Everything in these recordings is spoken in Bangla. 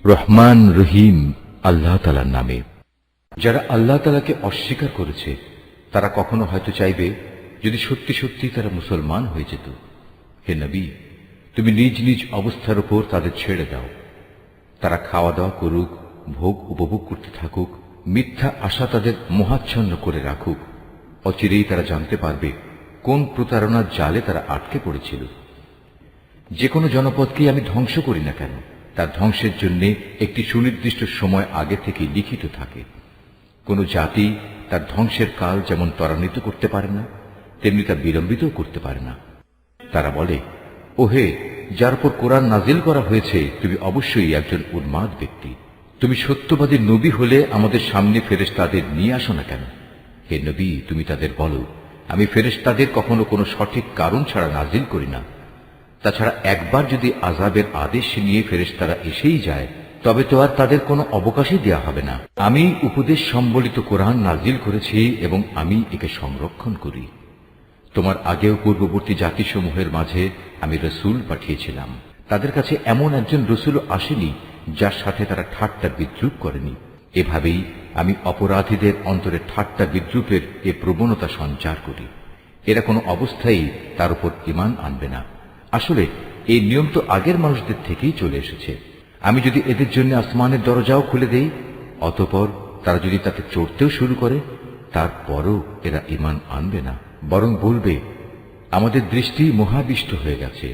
রহমান রহিম আল্লাহ তাআলার নামে। যারা আল্লাহ তাআলাকে অস্বীকার করেছে তারা কখনো হয়তো চাইবে যদি সত্যি সত্যি তারা মুসলমান হয়ে যেত। হে নবী, তুমি নিজ নিজ অবস্থার উপর তাদের ছেড়ে দাও। তারা খাওয়া দাওয়া করুক, ভোগ উপভোগ করতে থাকুক, মিথ্যা আশা তাদের মোহাচ্ছন্ন করে রাখুক। অচিরেই তারা জানতে পারবে কোন প্রতারণার জালে তারা আটকে পড়েছিল। যে কোনো জনপদকেই আমি ধ্বংস করি না কেন, তার ধ্বংসের জন্য একটি সুনির্দিষ্ট সময় আগে থেকে লিখিত থাকে। কোন জাতি তার ধ্বংসের কাল যেমন ত্বরান্বিত করতে পারে না, তেমনি তা বিলম্বিত করতে পারে না। তারা বলে, ওহে, যার উপর কোরআন নাজিল করা হয়েছে তুমি অবশ্যই একজন উন্মাদ ব্যক্তি। তুমি সত্যবাদী নবী হলে আমাদের সামনে ফেরেশতাদের নিয়ে আসো না কেন? হে নবী, তুমি তাদের বলো, আমি ফেরেশতাদের কখনো কোনো সঠিক কারণ ছাড়া নাজিল করি না। তাছাড়া একবার যদি আযাবের আদেশ নিয়ে ফেরেশতারা এসেই যায় তবে তো আর তাদের কোনো অবকাশই দেয়া হবে না। আমি উপদেশ সম্বলিত কোরআন নাজিল করেছি এবং আমি একে সংরক্ষণ করি। তোমার আগেও পূর্ববর্তী জাতিসমূহের মাঝে আমি রসুল পাঠিয়েছিলাম। তাদের কাছে এমন একজন রসুলও আসেনি যার সাথে তারা ঠাট্টা বিদ্রুপ করেনি। এভাবেই আমি অপরাধীদের অন্তরে ঠাট্টা বিদ্রুপের এ প্রবণতা সঞ্চার করি। এরা কোনো অবস্থায় তার উপর ঈমান আনবে না। আসলে এই নিয়ম তো আগের মানুষদের থেকেই চলে এসেছে। আমি যদি এদের জন্য আসমানের দরজাও খুলে দেই, অতঃপর তারা যদি তাতে চড়তেও শুরু করে, তারপরও এরা ঈমান আনবে না। বরং বলবে, আমাদের দৃষ্টি মোহাবিষ্ট হয়ে গেছে,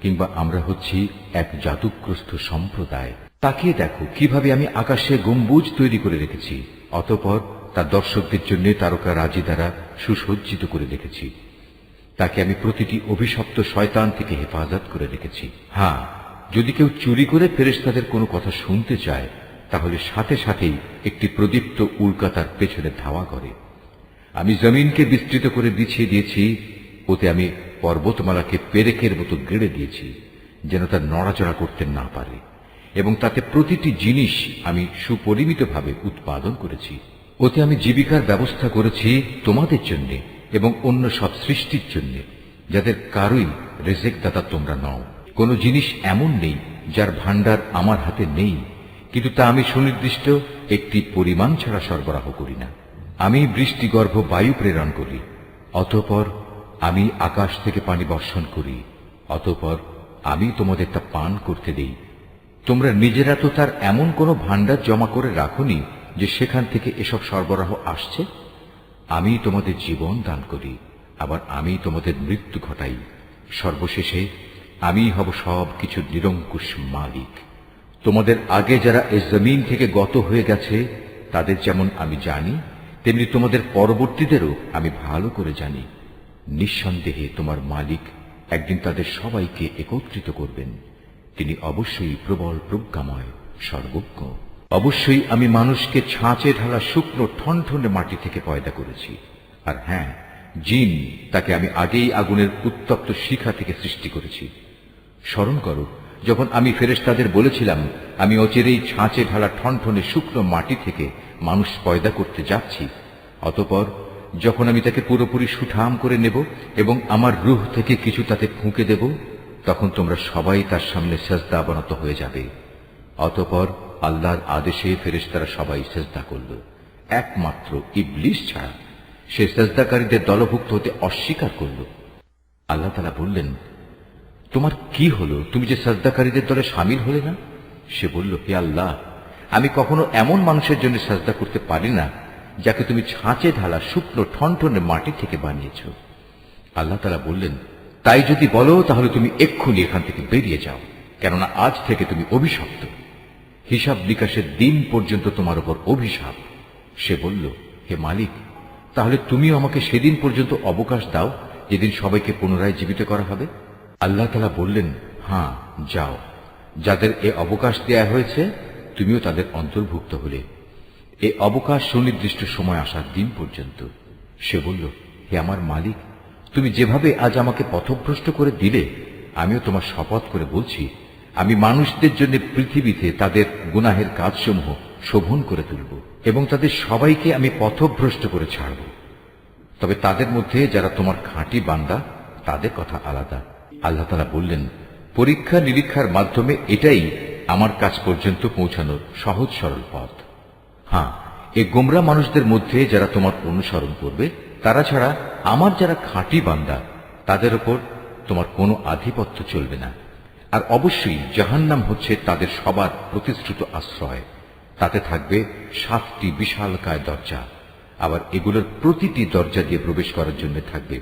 কিংবা আমরা হচ্ছি এক জাদুগ্রস্ত সম্প্রদায়। তাকিয়ে দেখো কিভাবে আমি আকাশে গম্বুজ তৈরি করে রেখেছি, অতঃপর তার দর্শকদের জন্য তারকা রাজি দ্বারা সুসজ্জিত করে রেখেছি। তাকে আমি প্রতিটি অভিশপ্ত শয়তান থেকে হেফাজত করে রেখেছি। হ্যাঁ, যদি কেউ চুরি করে ফেরেশতাদের কোনো কথা শুনতে চায়, তাহলে সাথে সাথেই একটি প্রদীপ্ত উল্কা তার পেছনে ধাওয়া করে। আমি জমিনকে বিস্তৃত করে বিছিয়ে দিয়েছি, ওতে আমি পর্বতমালাকে পেরেকের মতো গেড়ে দিয়েছি যেন তা নড়াচড়া করতে না পারে, এবং তাতে প্রতিটি জিনিস আমি সুপরিমিতভাবে উৎপাদন করেছি। ওতে আমি জীবিকার ব্যবস্থা করেছি তোমাদের জন্য এবং অন্য সব সৃষ্টির জন্য, যাদের কারোই রিজিক দাতা তোমরা নও। কোন জিনিস এমন নেই যার ভান্ডার আমার হাতে নেই, কিন্তু তা আমি সুনির্দিষ্ট একটি পরিমাণ ছাড়া সরবরাহ করি না। আমি বৃষ্টিগর্ভ বায়ু প্রেরণ করি, অতঃপর আমি আকাশ থেকে পানি বর্ষণ করি, অতঃপর আমি তোমাদের তা পান করতে দেই। তোমরা নিজেরা তো তার এমন কোন ভান্ডার জমা করে রাখোনি যে সেখান থেকে এসব সরবরাহ আসছে। আমি তোমাদের জীবন দান করি, আবার আমি তোমাদের মৃত্যু ঘটাই। সর্বশেষে আমি হব সব কিছুর নিরঙ্কুশ মালিক। তোমাদের আগে যারা এই জমিন থেকে গত হয়ে গেছে তাদের যেমন আমি জানি, তেমনি তোমাদের পরবর্তীদেরও আমি ভালো করে জানি। নিঃসন্দেহে তোমার মালিক একদিন তাদের সবাইকে একত্রিত করবেন। তিনি অবশ্যই প্রবল প্রজ্ঞাময়, সর্বজ্ঞ। অবশ্যই আমি মানুষকে ছাঁচে ঢালা শুকনো ঠনঠনে মাটি থেকে পয়দা করেছি। আর হ্যাঁ, জিন তাকে আমি আগেই আগুনের উত্তপ্ত শিখা থেকে সৃষ্টি করেছি। স্মরণ করো, যখন আমি ফেরেশতাদের বলেছিলাম আমি অচিরেই ছাঁচে ঢালা ঠনঠনে শুকনো মাটি থেকে মানুষ পয়দা করতে যাচ্ছি, অতঃপর যখন আমি তাকে পুরোপুরি সুঠাম করে নেব এবং আমার রূহ থেকে কিছু তাতে ফুঁকে দেব, তখন তোমরা সবাই তার সামনে সেজদা অবনত হয়ে যাবে। অতঃপর আল্লাহর আদেশে ফেরেশতারা সবাই সেজদা করল, একমাত্র ইবলিস ছাড়া। সে সেজদাকারীদের দলভুক্ত হতে অস্বীকার করল। আল্লাহ তাআলা বললেন, তোমার কি হলো, তুমি যে সেজদাকারীদের দলে শামিল হলে না? সে বলল, হে আল্লাহ, আমি কখনো এমন মানুষের জন্য সেজদা করতে পারি না যাকে তুমি ছাঁচে ঢালা শুকনো ঠনঠনে মাটি থেকে বানিয়েছ। আল্লাহ তাআলা বললেন, তাই যদি বলো তাহলে তুমি এক্ষুনি এখান থেকে বেরিয়ে যাও, কেননা আজ থেকে তুমি অভিশপ্ত। হিসাব নিকাশের দিন পর্যন্ত তোমার উপর অভিশাপ। সে বলল, হে মালিক, তাহলে তুমিও আমাকে সেদিন পর্যন্ত অবকাশ দাও যেদিন সবাইকে পুনরায় জীবিত করা হবে। আল্লাহ তাআলা বললেন, হ্যাঁ, যাও। যাদের এ অবকাশ দেয়া হয়েছে তুমিও তাদের অন্তর্ভুক্ত হলে। এ অবকাশ সুনির্দিষ্ট সময় আসার দিন পর্যন্ত। সে বলল, হে আমার মালিক, তুমি যেভাবে আজ আমাকে পথভ্রষ্ট করে দিলে, আমিও তোমার শপথ করে বলছি, আমি মানুষদের জন্য পৃথিবীতে তাদের গুনাহের কাজসমূহ শোভন করে তুলব এবং তাদের সবাইকে আমি পথভ্রষ্ট করে ছাড়ব। তবে তাদের মধ্যে যারা তোমার খাঁটি বান্দা, তাদের কথা আলাদা। আল্লাহ তাআলা বললেন, পরীক্ষা নিরীক্ষার মাধ্যমে এটাই আমার কাছ পর্যন্ত পৌঁছানোর সহজ সরল পথ। হ্যাঁ, এই গোমরা মানুষদের মধ্যে যারা তোমার অনুসরণ করবে, তারা ছাড়া আমার যারা খাঁটি বান্দা, তাদের উপর তোমার কোনো আধিপত্য চলবে না। আর অবশ্যই জাহান্নাম হচ্ছে তাদের সবার প্রতিশ্রুত আশ্রয়। তাতে থাকবে 7টি বিশালকায় দরজা। আবার এগুলোর প্রতিটি দরজা দিয়ে প্রবেশ করার জন্য থাকবে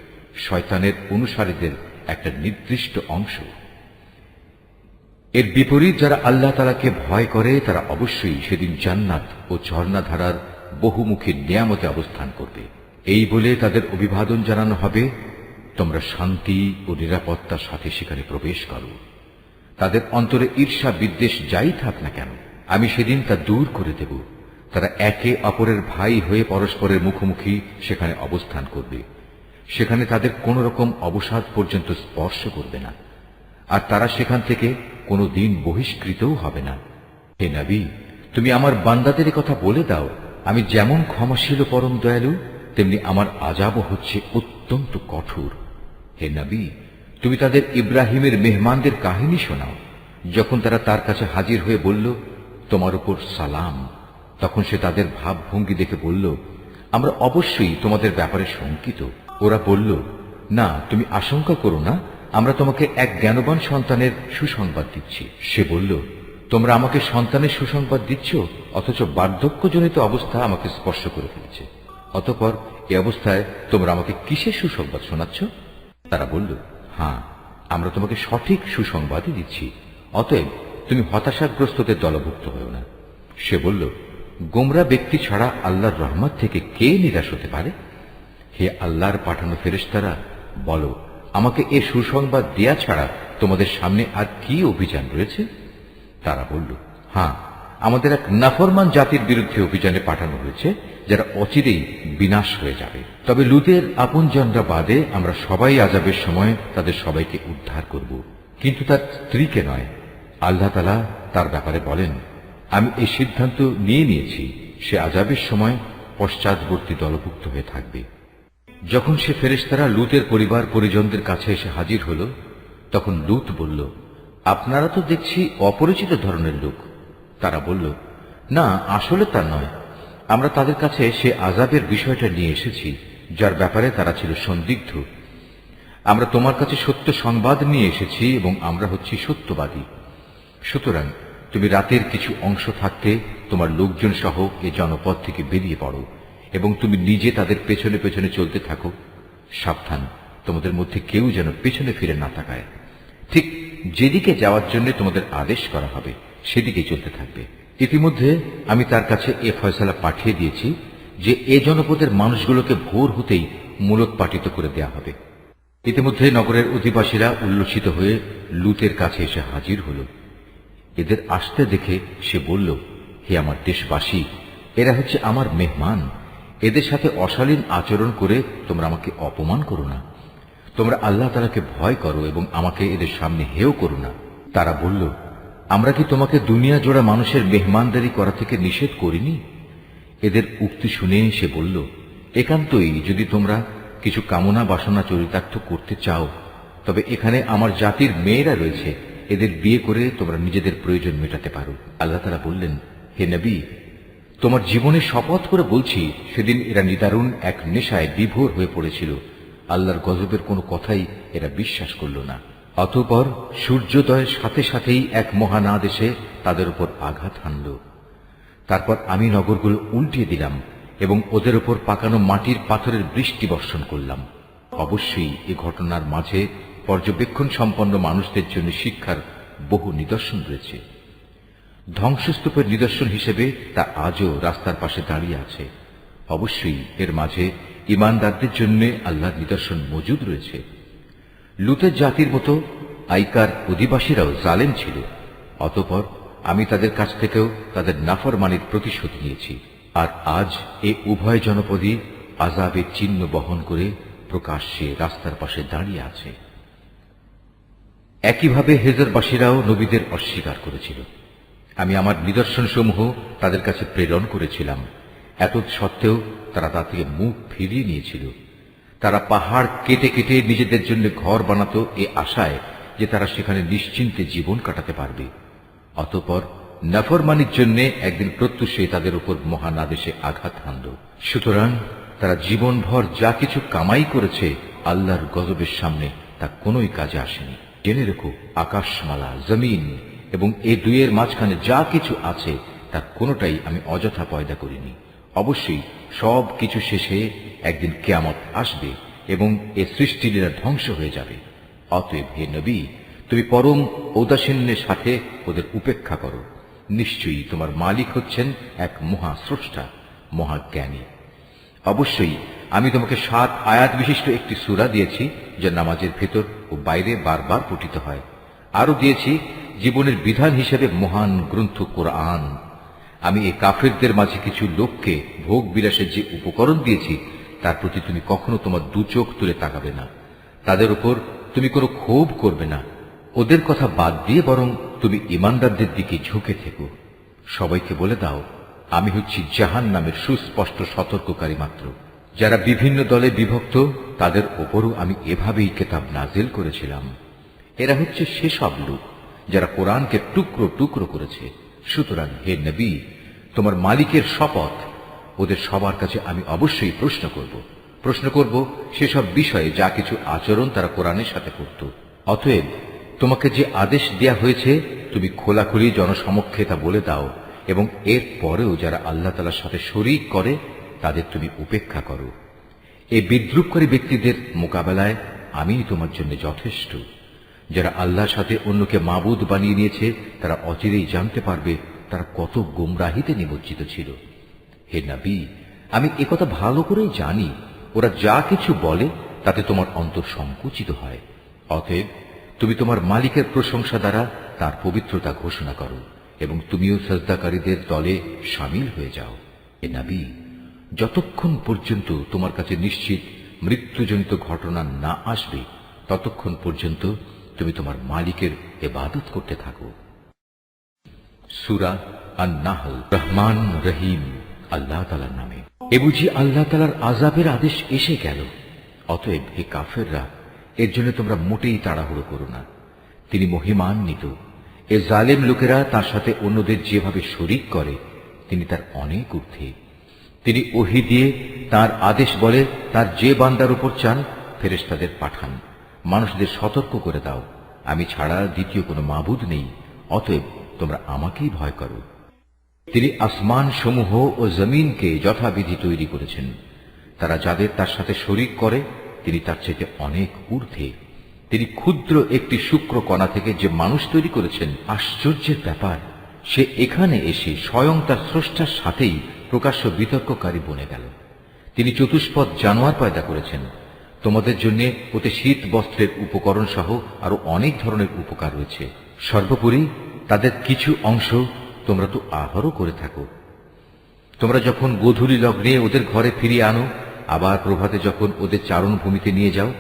শয়তানের অনুসারীদের একটা নির্দিষ্ট অংশ। এর বিপরীত যারা আল্লাহ তাআলাকে ভয় করে, তারা অবশ্যই সেদিন জান্নাত ও ঝর্ণাধারার বহুমুখী নিয়ামতে অবস্থান করবে। এই বলে তাদের অভিবাদন জানানো হবে, তোমরা শান্তি ও নিরাপত্তার সাথে সেখানে প্রবেশ করো। তাদের অন্তরে ঈর্ষা বিদ্বেষ যাই থাক না কেন, আমি সেদিন তা দূর করে দেব। তারা একে অপরের ভাই হয়ে পরস্পরের মুখোমুখি সেখানে অবস্থান করবে। সেখানে তাদের কোন রকম অবসাদ পর্যন্ত স্পর্শ করবে না, আর তারা সেখান থেকে কোনো দিন বহিষ্কৃতও হবে না। হে নবী, তুমি আমার বান্দাদের কথা বলে দাও, আমি যেমন ক্ষমাশীল ও পরম দয়ালু, তেমনি আমার আযাবও হচ্ছে অত্যন্ত কঠোর। হে নবী, তুমি তাদের ইব্রাহিমের মেহমানদের কাহিনী শোনাও। যখন তারা তার কাছে হাজির হয়ে বলল, তোমার উপর সালাম, তখন সে তাদের ভাবভঙ্গি দেখে বলল, আমরা অবশ্যই তোমাদের ব্যাপারে শঙ্কিত। ওরা বলল, না, তুমি আশঙ্কা করো না, আমরা তোমাকে এক জ্ঞানবান সন্তানের সুসংবাদ দিচ্ছি। সে বলল, তোমরা আমাকে সন্তানের সুসংবাদ দিচ্ছ, অথচ বার্ধক্যজনিত অবস্থা আমাকে স্পর্শ করে ফেলেছে। অতঃপর এ অবস্থায় তোমরা আমাকে কিসের সুসংবাদ শোনাচ্ছ? তারা বলল, হ্যাঁ, আমরা তোমাকে সঠিক সুসংবাদই দিচ্ছি, অতএব তুমি হতাশাগ্রস্তদের দলভুক্ত হও না। সে বলল, গোমরা ব্যক্তি ছাড়া আল্লাহর রহমত থেকে কে নিরাশ হতে পারে? হে আল্লাহর পাঠানো ফেরেশতারা, বলো, আমাকে এ সুসংবাদ দেয়া ছাড়া তোমাদের সামনে আর কি অভিযান রয়েছে? তারা বলল, হ্যাঁ, আমাদের এক নাফরমান জাতির বিরুদ্ধে অভিযানে পাঠানো হয়েছে, যারা অচিরেই বিনাশ হয়ে যাবে। তবে লুতের আপনজনরা বাদে আমরা সবাই আযাবের সময় তাদের সবাইকে উদ্ধার করব, কিন্তু তার স্ত্রীকে নয়। আল্লাহ তাআলা তার ব্যাপারে বলেন, আমি এই সিদ্ধান্ত নিয়েছি, সে আযাবের সময় পশ্চাৎবর্তী দলভুক্ত হয়ে থাকবে। যখন সে ফেরেশতারা লুতের পরিবার পরিজনদের কাছে এসে হাজির হল, তখন লুত বলল, আপনারা তো দেখছি অপরিচিত ধরনের লোক। তারা বলল, না, আসলে তা নয়, আমরা তাদের কাছে সে আযাবের বিষয়টা নিয়ে এসেছি, যার ব্যাপারে তারা ছিল সন্দিগ্ধ। আমরা তোমার কাছে সত্য সংবাদ নিয়ে এসেছি এবং আমরা হচ্ছি সত্যবাদী। সুতরাং তুমি রাতের কিছু অংশ থাকতে তোমার লোকজন সহ এ জনপদ থেকে বেরিয়ে পড়ো এবং তুমি নিজে তাদের পেছনে পেছনে চলতে থাকো। সাবধান, তোমাদের মধ্যে কেউ যেন পেছনে ফিরে না তাকায়। ঠিক যেদিকে যাওয়ার জন্য তোমাদের আদেশ করা হবে সেদিকে চলতে থাকবে। ইতিমধ্যে আমি তার কাছে এ ফয়সালা পাঠিয়ে দিয়েছি যে এ জনপদের মানুষগুলোকে ভোর হতেই মূলোৎপাটিত করে দেয়া হবে। ইতিমধ্যে নগরের অধিবাসীরা উল্লসিত হয়ে লুতের কাছে এসে হাজির হল। এদের আসতে দেখে সে বলল, হে আমার দেশবাসী, এরা হচ্ছে আমার মেহমান। এদের সাথে অশালীন আচরণ করে তোমরা আমাকে অপমান করো না। তোমরা আল্লাহ তাআলাকে ভয় করো এবং আমাকে এদের সামনে হেয় করো না। তারা বলল, আমরা কি তোমাকে দুনিয়া জোড়া মানুষের মেহমানদারি করা থেকে নিষেধ করিনি? এদের উক্তি শুনে সে বলল, একান্তই যদি তোমরা কিছু কামনা বাসনা চরিতার্থ করতে চাও, তবে এখানে আমার জাতির মেয়েরা রয়েছে, এদের বিয়ে করে তোমরা নিজেদের প্রয়োজন মেটাতে পারো। আল্লাহ তাআলা বললেন, হে নবী, তোমার জীবনে শপথ করে বলছি, সেদিন এরা নিদারুণ এক নেশায় বিভোর হয়ে পড়েছিল। আল্লাহর গজবের কোনো কথাই এরা বিশ্বাস করল না। অতঃপর সূর্যোদয়ের সাথে সাথেই এক মহানাদ এসে তাদের উপর আঘাত হানল। তারপর আমি নগরগুলো উল্টিয়ে দিলাম এবং ওদের উপর পাকানো মাটির পাথরের বৃষ্টি বর্ষণ করলাম। অবশ্যই এ ঘটনার মাঝে পর্যবেক্ষণ সম্পন্ন মানুষদের জন্য শিক্ষার বহু নিদর্শন রয়েছে। ধ্বংসস্তূপের নিদর্শন হিসেবে তা আজও রাস্তার পাশে দাঁড়িয়ে আছে। অবশ্যই এর মাঝে ঈমানদারদের জন্য আল্লাহর নিদর্শন মজুদ রয়েছে। লুতের জাতির মতো আইকার অধিবাসীরাও জালেম ছিল। অতঃপর আমি তাদের কাছ থেকেও তাদের নাফরমানির প্রতিশোধ নিয়েছি। আর আজ এ উভয় জনপদই আযাবের চিহ্ন বহন করে প্রকাশ্যে রাস্তার পাশে দাঁড়িয়ে আছে। একইভাবে হেজরবাসীরাও নবীদের অস্বীকার করেছিল। আমি আমার নিদর্শনসমূহ তাদের কাছে প্রেরণ করেছিলাম, এত সত্ত্বেও তারা তা থেকে মুখ ফিরিয়ে নিয়েছিল। তারা পাহাড় কেটে কেটে নিজেদের জন্য ঘর বানাতো এ আশায় যে তারা সেখানে নিশ্চিন্তে জীবন কাটাতে পারবে। অতঃপর নাফরমানির জন্য একদিন প্রত্যুষে তাদের উপর মহান আদেশে আঘাত হানল। সুতরাং তারা জীবনভর যা কিছু কামাই করেছে আল্লাহর গজবের সামনে তা কোনোই কাজে আসেনি। জেনে রেখো, আকাশমালা, জমিন এবং এ দুইয়ের মাঝখানে যা কিছু আছে তার কোনোটাই আমি অযথা পয়দা করিনি। অবশ্যই সব কিছু শেষে একদিন কিয়ামত আসবে এবং এ সৃষ্টিলীলা ধ্বংস হয়ে যাবে। অতএব হে নবী, তুমি পরম ঔদাসীন্যের সাথে ওদের উপেক্ষা করো। নিশ্চয়ই তোমার মালিক হচ্ছেন এক মহাস্রষ্টা, মহাজ্ঞানী। অবশ্যই আমি তোমাকে 7 আয়াত বিশিষ্ট একটি সূরা দিয়েছি, যা নামাজের ভেতর ও বাইরে বারবার পঠিত হয়। আরো দিয়েছি জীবনের বিধান হিসেবে মহান গ্রন্থ কোরআন। আমি এই কাফেরদের মাঝে কিছু লোককে ভোগ বিলাসের যে উপকরণ দিয়েছি তার প্রতি তুমি কখনো তোমার দু চোখ তুলে তাকাবে না। তাদের উপর তুমি কোনো ক্ষোভ করবে না। ওদের কথা বাদ দিয়ে বরং তুমি ঈমানদারদের দিকে ঝুঁকে থেকো। সবাইকে বলে দাও, আমি হচ্ছি জাহান্নামের সুস্পষ্ট সতর্ককারী মাত্র। যারা বিভিন্ন দলে বিভক্ত তাদের ওপরও আমি এভাবেই কিতাব নাজিল করেছিলাম। এরা হচ্ছে সেসব লোক যারা কোরআনকে টুকরো টুকরো করেছে। সুতরাং হে নবী, তোমার মালিকের শপথ, ওদের সবার কাছে আমি অবশ্যই প্রশ্ন করব সেসব বিষয়ে যা কিছু আচরণ তারা কোরআনের সাথে করত। অতএব তোমাকে যে আদেশ দেয়া হয়েছে তুমি খোলাখুলি জনসমক্ষে তা বলে দাও, এবং এর পরেও যারা আল্লাহ তাআলার সাথে শরীক করে তাদের তুমি উপেক্ষা করো। এই বিদ্রুপকারী ব্যক্তিদের মোকাবেলায় আমিই তোমার জন্য যথেষ্ট। যারা আল্লাহর সাথে অন্যকে মাবুদ বানিয়ে নিয়েছে তারা অচিরেই জানতে পারবে তারা কত গুমরাহিতে নিমজ্জিত ছিল। হে নবী, আমি একথা ভালো করেই জানি, ওরা যা কিছু বলে তাতে তোমার অন্তর সংকুচিত হয়। অতএব তুমি তোমার মালিকের প্রশংসা দ্বারা তার পবিত্রতা ঘোষণা করো এবং তুমিও সাজদাকারীদের দলে শামিল হয়ে যাও। হে নবী, যতক্ষণ পর্যন্ত তোমার কাছে নিশ্চিত মৃত্যুজনিত ঘটনা না আসবে ততক্ষণ পর্যন্ত তুমি তোমার মালিকের ইবাদত করতে থাকো। সূরা আন-নাহল। রহমান রহিম আল্লাহ তাআলার নামে। এ বুঝি আল্লাহ তাআলার আযাবের আদেশ এসে গেল। অতএব হে কাফেররা, এর জন্য তোমরা মোটেই তাড়াহুড়ো করো না। তিনি মহিমান্বিত। এ জালেম লোকেরা তার সাথে অন্যদের যেভাবে শরীক করে তিনি তার অনেক ঊর্ধ্বে। তিনি ওহী দিয়ে তার আদেশ বলে তার যে বান্দার উপর চান ফেরেশতাদের পাঠান, মানুষদের সতর্ক করে দাও, আমি ছাড়া দ্বিতীয় কোনো মাবুদ নেই, অতএব তোমরা আমাকেই ভয় করো। তিনি আসমান সমূহ ও জমিনকে যথাবিধি তৈরি করেছেন। তারা যাদের তার সাথে শরীক করে তিনি তার চাইতে অনেক ঊর্ধ্বে। তিনি ক্ষুদ্র একটি শুক্র কণা থেকে যে মানুষ তৈরি করেছেন, আশ্চর্যের ব্যাপার, সে এখানে এসে স্বয়ং তার স্রষ্টার সাথেই প্রকাশ্য বিতর্ককারী বনে গেল। তিনি চতুষ্পদ জানোয়ার পয়দা করেছেন। তোমাদের জন্য ওতে শীত বস্ত্রের উপকরণ সহ আরো অনেক ধরনের উপকার রয়েছে। সর্বোপরি তাদের কিছু অংশ তোমরা তো আহারও করে থাকো। তোমরা যখন গোধূলি লগ্নে ওদের ঘরে ফিরিয়ে আনো, আবার প্রভাতে যখন ওদের চারণভূমিতে নিয়ে যাও,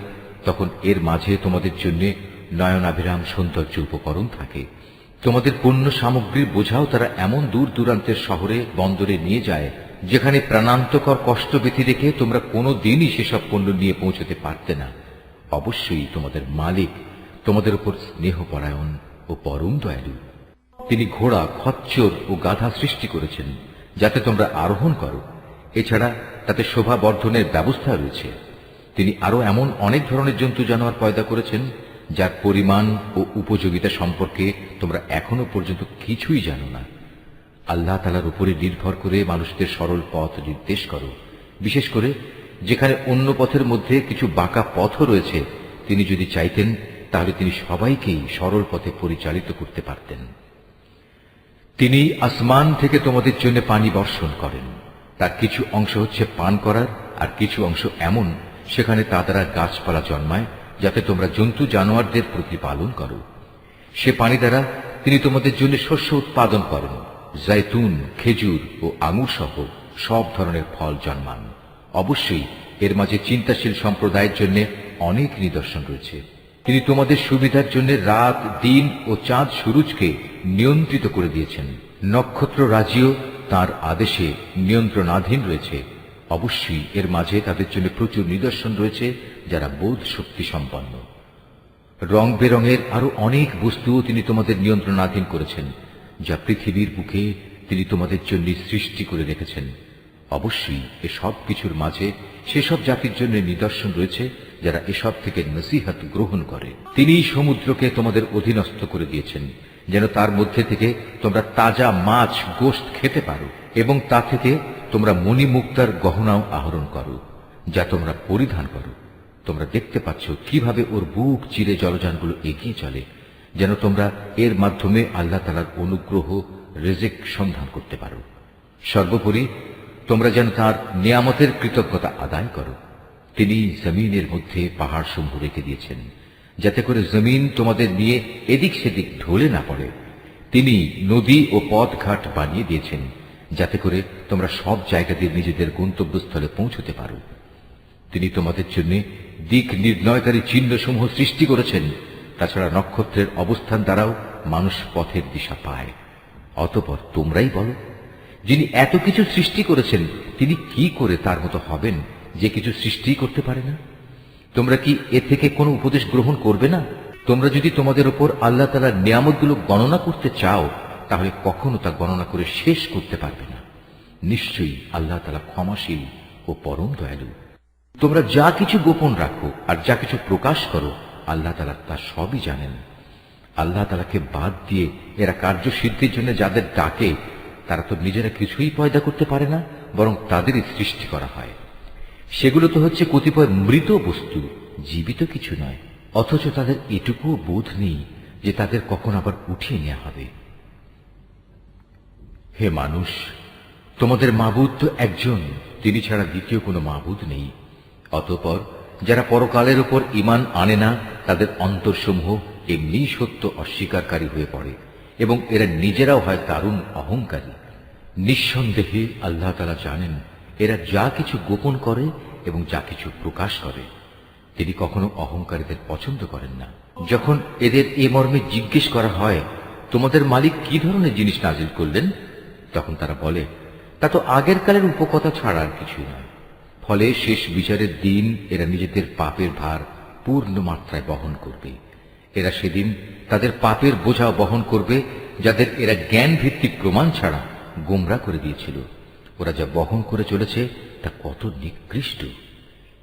তখন এর মাঝে তোমাদের জন্য নয়নাভিরাম সৌন্দর্য উপকরণ থাকে। তোমাদের পণ্য সামগ্রীর বোঝাও তারা এমন দূর দূরান্তের শহরে বন্দরে নিয়ে যায় যেখানে প্রাণান্তকর কষ্ট ব্যথি রেখে তোমরা কোনো দিনই সেসব পণ্য নিয়ে পৌঁছতে পারতে না। অবশ্যই তোমাদের মালিক তোমাদের উপর স্নেহপরায়ণ ও পরম দয়ালু। তিনি ঘোড়া, খচ্চর ও গাধা সৃষ্টি করেছেন যাতে তোমরা আরোহণ করো। এছাড়া তাতে শোভা বর্ধনের ব্যবস্থা রয়েছে। তিনি আরো এমন অনেক ধরনের জন্তু জানোয়ার পয়দা করেছেন যার পরিমাণ ও উপযোগিতা সম্পর্কে তোমরা এখনো পর্যন্ত কিছুই জানো না। আল্লাহ তাআলার উপরে নির্ভর করে মানুষদের সরল পথ নির্দেশ করো, বিশেষ করে যেখানে অন্য পথের মধ্যে কিছু বাঁকা পথও রয়েছে। তিনি যদি চাইতেন তাহলে তিনি সবাইকেই সরল পথে পরিচালিত করতে পারতেন। তিনি আসমান থেকে তোমাদের জন্য পানি বর্ষণ করেন। তার কিছু অংশ হচ্ছে পান করার, আর কিছু অংশ এমন সেখানে তা দ্বারা গাছপালা জন্মায় যাতে তোমরা জন্তু জানোয়ারদের প্রতিপালন করো। সে পানি দ্বারা তিনি তোমাদের জন্য শস্য উৎপাদন করেন। জৈতুন, খেজুর ও আঙুর সহ সব ধরনের ফল জন্মান। অবশ্যই এর মাঝে চিন্তাশীল সম্প্রদায়ের জন্য অনেক নিদর্শন রয়েছে। তিনি তোমাদের সুবিধার জন্য রাত, দিন ও চাঁদ সুরুজকে নিয়ন্ত্রিত করে দিয়েছেন। নক্ষত্র রাজিও তার আদেশে নিয়ন্ত্রণাধীন রয়েছে। অবশ্যই এর মাঝে তাদের জন্য প্রচুর নিদর্শন রয়েছে যারা বোধ শক্তি সম্পন্ন। রং বেরঙের আরো অনেক বস্তুও তিনি তোমাদের নিয়ন্ত্রণাধীন করেছেন, যা পৃথিবীর বুকে তিনি তোমাদের জন্য সৃষ্টি করে রেখেছেন। অবশ্যই এসব কিছুর মাঝে সেসব জাতির জন্য নিদর্শন রয়েছে যারা এসব থেকে নসিহত গ্রহণ করে। তিনিই সমুদ্রকে তোমাদের অধীনস্থ করে দিয়েছেন যেন তার মধ্যে থেকে তোমরা তাজা মাছ গোশত খেতে পারো, এবং তা থেকে তোমরা মণিমুক্তার গহনাও আহরণ করো, যা তোমরা পরিধান করো। তোমরা দেখতে পাচ্ছ কিভাবে ওর বুক চিরে জলযানগুলো এগিয়ে চলে, যেন তোমরা এর মাধ্যমে আল্লাহ তাআলার অনুগ্রহ রিজিক সন্ধান করতে পারো। সর্বোপরি তোমরা যেন তার নিয়ামতের কৃতজ্ঞতা আদায় করো। তিনি জমিনের মধ্যে পাহাড় সমূহ রেখে দিয়েছেন যাতে করে জমিন তোমাদের নিয়ে এদিক সেদিক ঢলে না পড়ে। তিনি নদী ও পথঘাট বানিয়ে দিয়েছেন যাতে করে তোমরা সব জায়গা দিয়ে নিজেদের গন্তব্যস্থলে পৌঁছতে পারো। তিনি তোমাদের জন্য দিক নির্ণয়কারী চিহ্ন সমূহ সৃষ্টি করেছেন। তাছাড়া নক্ষত্রের অবস্থান দ্বারাও মানুষ পথের দিশা পায়। অতঃপর তোমরাই বলো, যিনি এত কিছু সৃষ্টি করেছেন তিনি কি করে তার মতো হবেন যে কিছু সৃষ্টি করতে পারে না? তোমরা কি এ থেকে কোনো উপদেশ গ্রহণ করবে না? তোমরা যদি তোমাদের উপর আল্লাহ তাআলার নিয়ামতগুলো গণনা করতে চাও তাহলে কখনো তা গণনা করে শেষ করতে পারবে না। নিশ্চয়ই আল্লাহ তাআলা ক্ষমাশীল ও পরম দয়ালু। তোমরা যা কিছু গোপন রাখো আর যা কিছু প্রকাশ করো আল্লাহ তাআলা তা সবই জানেন। আল্লাহ তাআলাকে বাদ দিয়ে এরা কার্যসিদ্ধির জন্য যাদের ডাকে তারা তো নিজেরা কিছুই পয়দা করতে পারে না, বরং তাদেরই সৃষ্টি করা হয়। সেগুলো তো হচ্ছে কতিপয় মৃত বস্তু, জীবিত কিছু নয়। অথচ তাদের এটুকুও বোধ নেই যে তাদের কখন আবার উঠিয়ে নেওয়া হবে। হে মানুষ, তোমাদের মাবুদ তো একজন, তিনি ছাড়া দ্বিতীয় কোনো মাবুদ নেই। অতঃপর যারা পরকালের উপর ঈমান আনে না তাদের অন্তরসমূহ এমনি সত্য অস্বীকারী হয়ে পড়ে এবং এরা নিজেরাও হয় দারুণ অহংকারী। নিঃসন্দেহে আল্লাহ তাআলা জানেন এরা যা কিছু গোপন করে এবং যা কিছু প্রকাশ করে। তিনি কখনো অহংকারীদের পছন্দ করেন না। যখন এদের এ মর্মে জিজ্ঞেস করা হয়, তোমাদের মালিক কি ধরনের জিনিস নাজিল করলেন, তখন তারা বলে, তা তো আগের কালের উপকথা ছাড়া আর কিছুই নয়। ফলে শেষ বিচারের দিন এরা নিজেদের পাপের ভার পূর্ণ মাত্রায় বহন করবে। এরা সেদিন তাদের পাপের বোঝা বহন করবে যাদের এরা জ্ঞান ভিত্তিক প্রমাণ ছাড়া গোমরা করে দিয়েছিল। ওরা যা বহন করে চলেছে তা কত নিকৃষ্ট।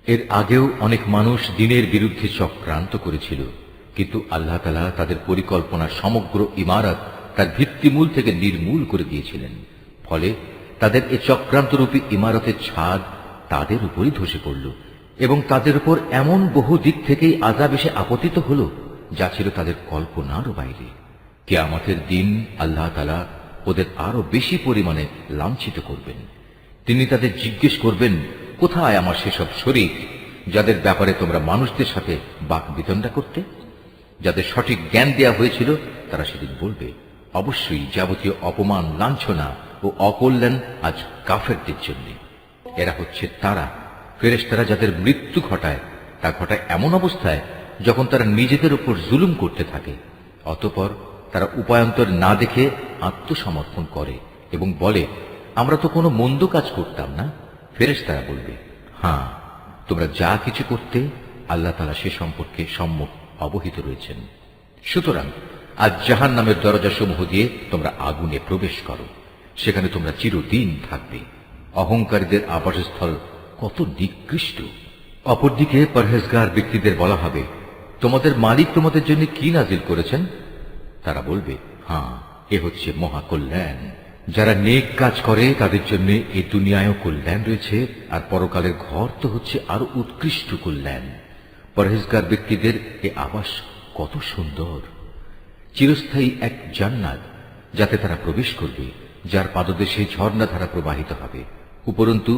এর আগেও অনেক মানুষ দ্বীনের বিরুদ্ধে চক্রান্ত করেছিল, কিন্তু আল্লাহ তাআলা তাদের পরিকল্পনার সমগ্র ইমারত তার ভিত্তিমূল থেকে নির্মূল করে দিয়েছিলেন। ফলে তাদের এ চক্রান্তরূপী ইমারতের ছাদ তাদের উপরই ধসে পড়ল এবং তাদের উপর এমন বহু দিক থেকেই আযাব এসে আপতিত হল যা ছিল তাদের কল্পনারও বাইরে। কিয়ামতের দিন আল্লাহ তাআলা ওদের আরো বেশি পরিমাণে লাঞ্ছিত করবেন। তিনি তাদের জিজ্ঞেস করবেন, কোথায় আমার সেসব শরীক যাদের ব্যাপারে তোমরা মানুষদের সাথে বাক বিতণ্ডা করতে? যাদের সঠিক জ্ঞান দেয়া হয়েছিল তারা সেদিন বলবে, অবশ্যই যাবতীয় অপমান, লাঞ্ছনা ও অকল্যাণ আজ কাফেরদের জন্য। এরা হচ্ছে তারা ফেরেশতারা যাদের মৃত্যু ঘটায়, তা ঘটায় এমন অবস্থায় যখন তারা নিজেদের উপর জুলুম করতে থাকে। অতঃপর তারা উপায়ান্তর না দেখে আত্মসমর্পণ করে এবং বলে, আমরা তো কোনো মন্দ কাজ করতাম না। ফেরেশতারা বলবে, হ্যাঁ, তোমরা যা কিছু করতে আল্লাহ তাআলা সে সম্পর্কে সম্যক অবহিত রয়েছেন। সুতরাং আজ জাহান্নামের দরজাসমূহ দিয়ে তোমরা আগুনে প্রবেশ করো, সেখানে তোমরা চিরদিন থাকবে। অহংকারীদের আবাসস্থল কত নিকৃষ্ট। অপরদিকে পরহেজগার ব্যক্তিদের বলা হবে, তোমাদের মালিক তোমাদের জন্য কি নাজিল করেছেন? তারা বলবে, হ্যাঁ, এ হচ্ছে মহাকল্যাণ। যারা নেক কাজ করে তাদের জন্য এই দুনিয়ায়ও কল্যাণ রয়েছে, আর পরকালের ঘর তো হচ্ছে আরো উৎকৃষ্ট কল্যাণ। পরহেজগার ব্যক্তিদের এ আবাস কত সুন্দর, চিরস্থায়ী এক জান্নাত যাতে তারা প্রবেশ করবে, যার পাদদেশে ঝর্ণাধারা প্রবাহিত হবে। উপরন্তু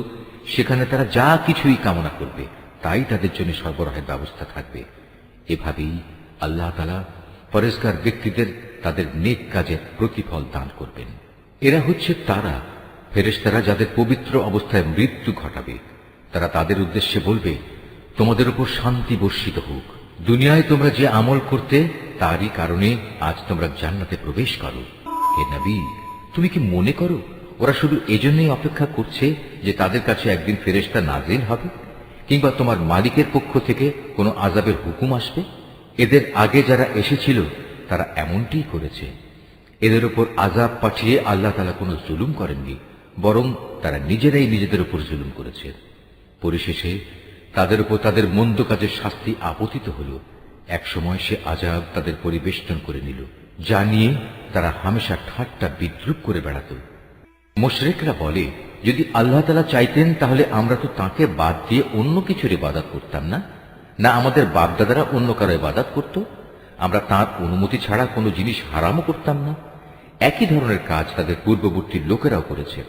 সেখানে তারা যা কিছুই কামনা করবে তাই তাদের জন্য সরবরাহের ব্যবস্থা থাকবে। এভাবেই আল্লাহ তাআলা পরহেজগার ব্যক্তিদের তাদের নেক কাজের প্রতিফল দান করবেন। এরা হচ্ছে তারা ফেরেশতারা যাদের পবিত্র অবস্থায় মৃত্যু ঘটাবে। তারা তাদের উদ্দেশ্যে বলবে, তোমাদের উপর শান্তি বর্ষিত হোক। দুনিয়ায় তোমরা যে আমল করতে তারই কারণে আজ তোমরা জান্নাতে প্রবেশ করো। হে নবী, তুমি কি মনে করো ওরা শুধু এজন্যই অপেক্ষা করছে যে তাদের কাছে একদিন ফেরেশতা নাজিল হবে, কিংবা তোমার মালিকের পক্ষ থেকে কোনো আযাবের হুকুম আসবে? এদের আগে যারা এসেছিল তারা এমনটিই করেছে। এদের উপর আযাব পাঠিয়ে আল্লাহ তাআলা কোনো জুলুম করেননি, বরং তারা নিজেরাই নিজেদের উপর জুলুম করেছে। পরিশেষে তাদের উপর তাদের মন্দ কাজের শাস্তি আপতিত হল। একসময় সে আযাব তাদের পরিবেষ্টন করে নিল, যা নিয়ে তারা হামেশা ঠাট্টা বিদ্রুপ করে বেড়াত। মুশরিকরা বলে, যদি আল্লাহ তাআলা চাইতেন তাহলে আমরা তো তাঁকে বাদ দিয়ে অন্য কিছুর ইবাদত করতাম না, না আমাদের বাপদাদারা অন্য কারো ইবাদত করত, আমরা তাঁর অনুমতি ছাড়া কোনো জিনিস হারামও করতাম না। একই ধরনের কাজ তাদের পূর্ববর্তী লোকেরাও করেছে।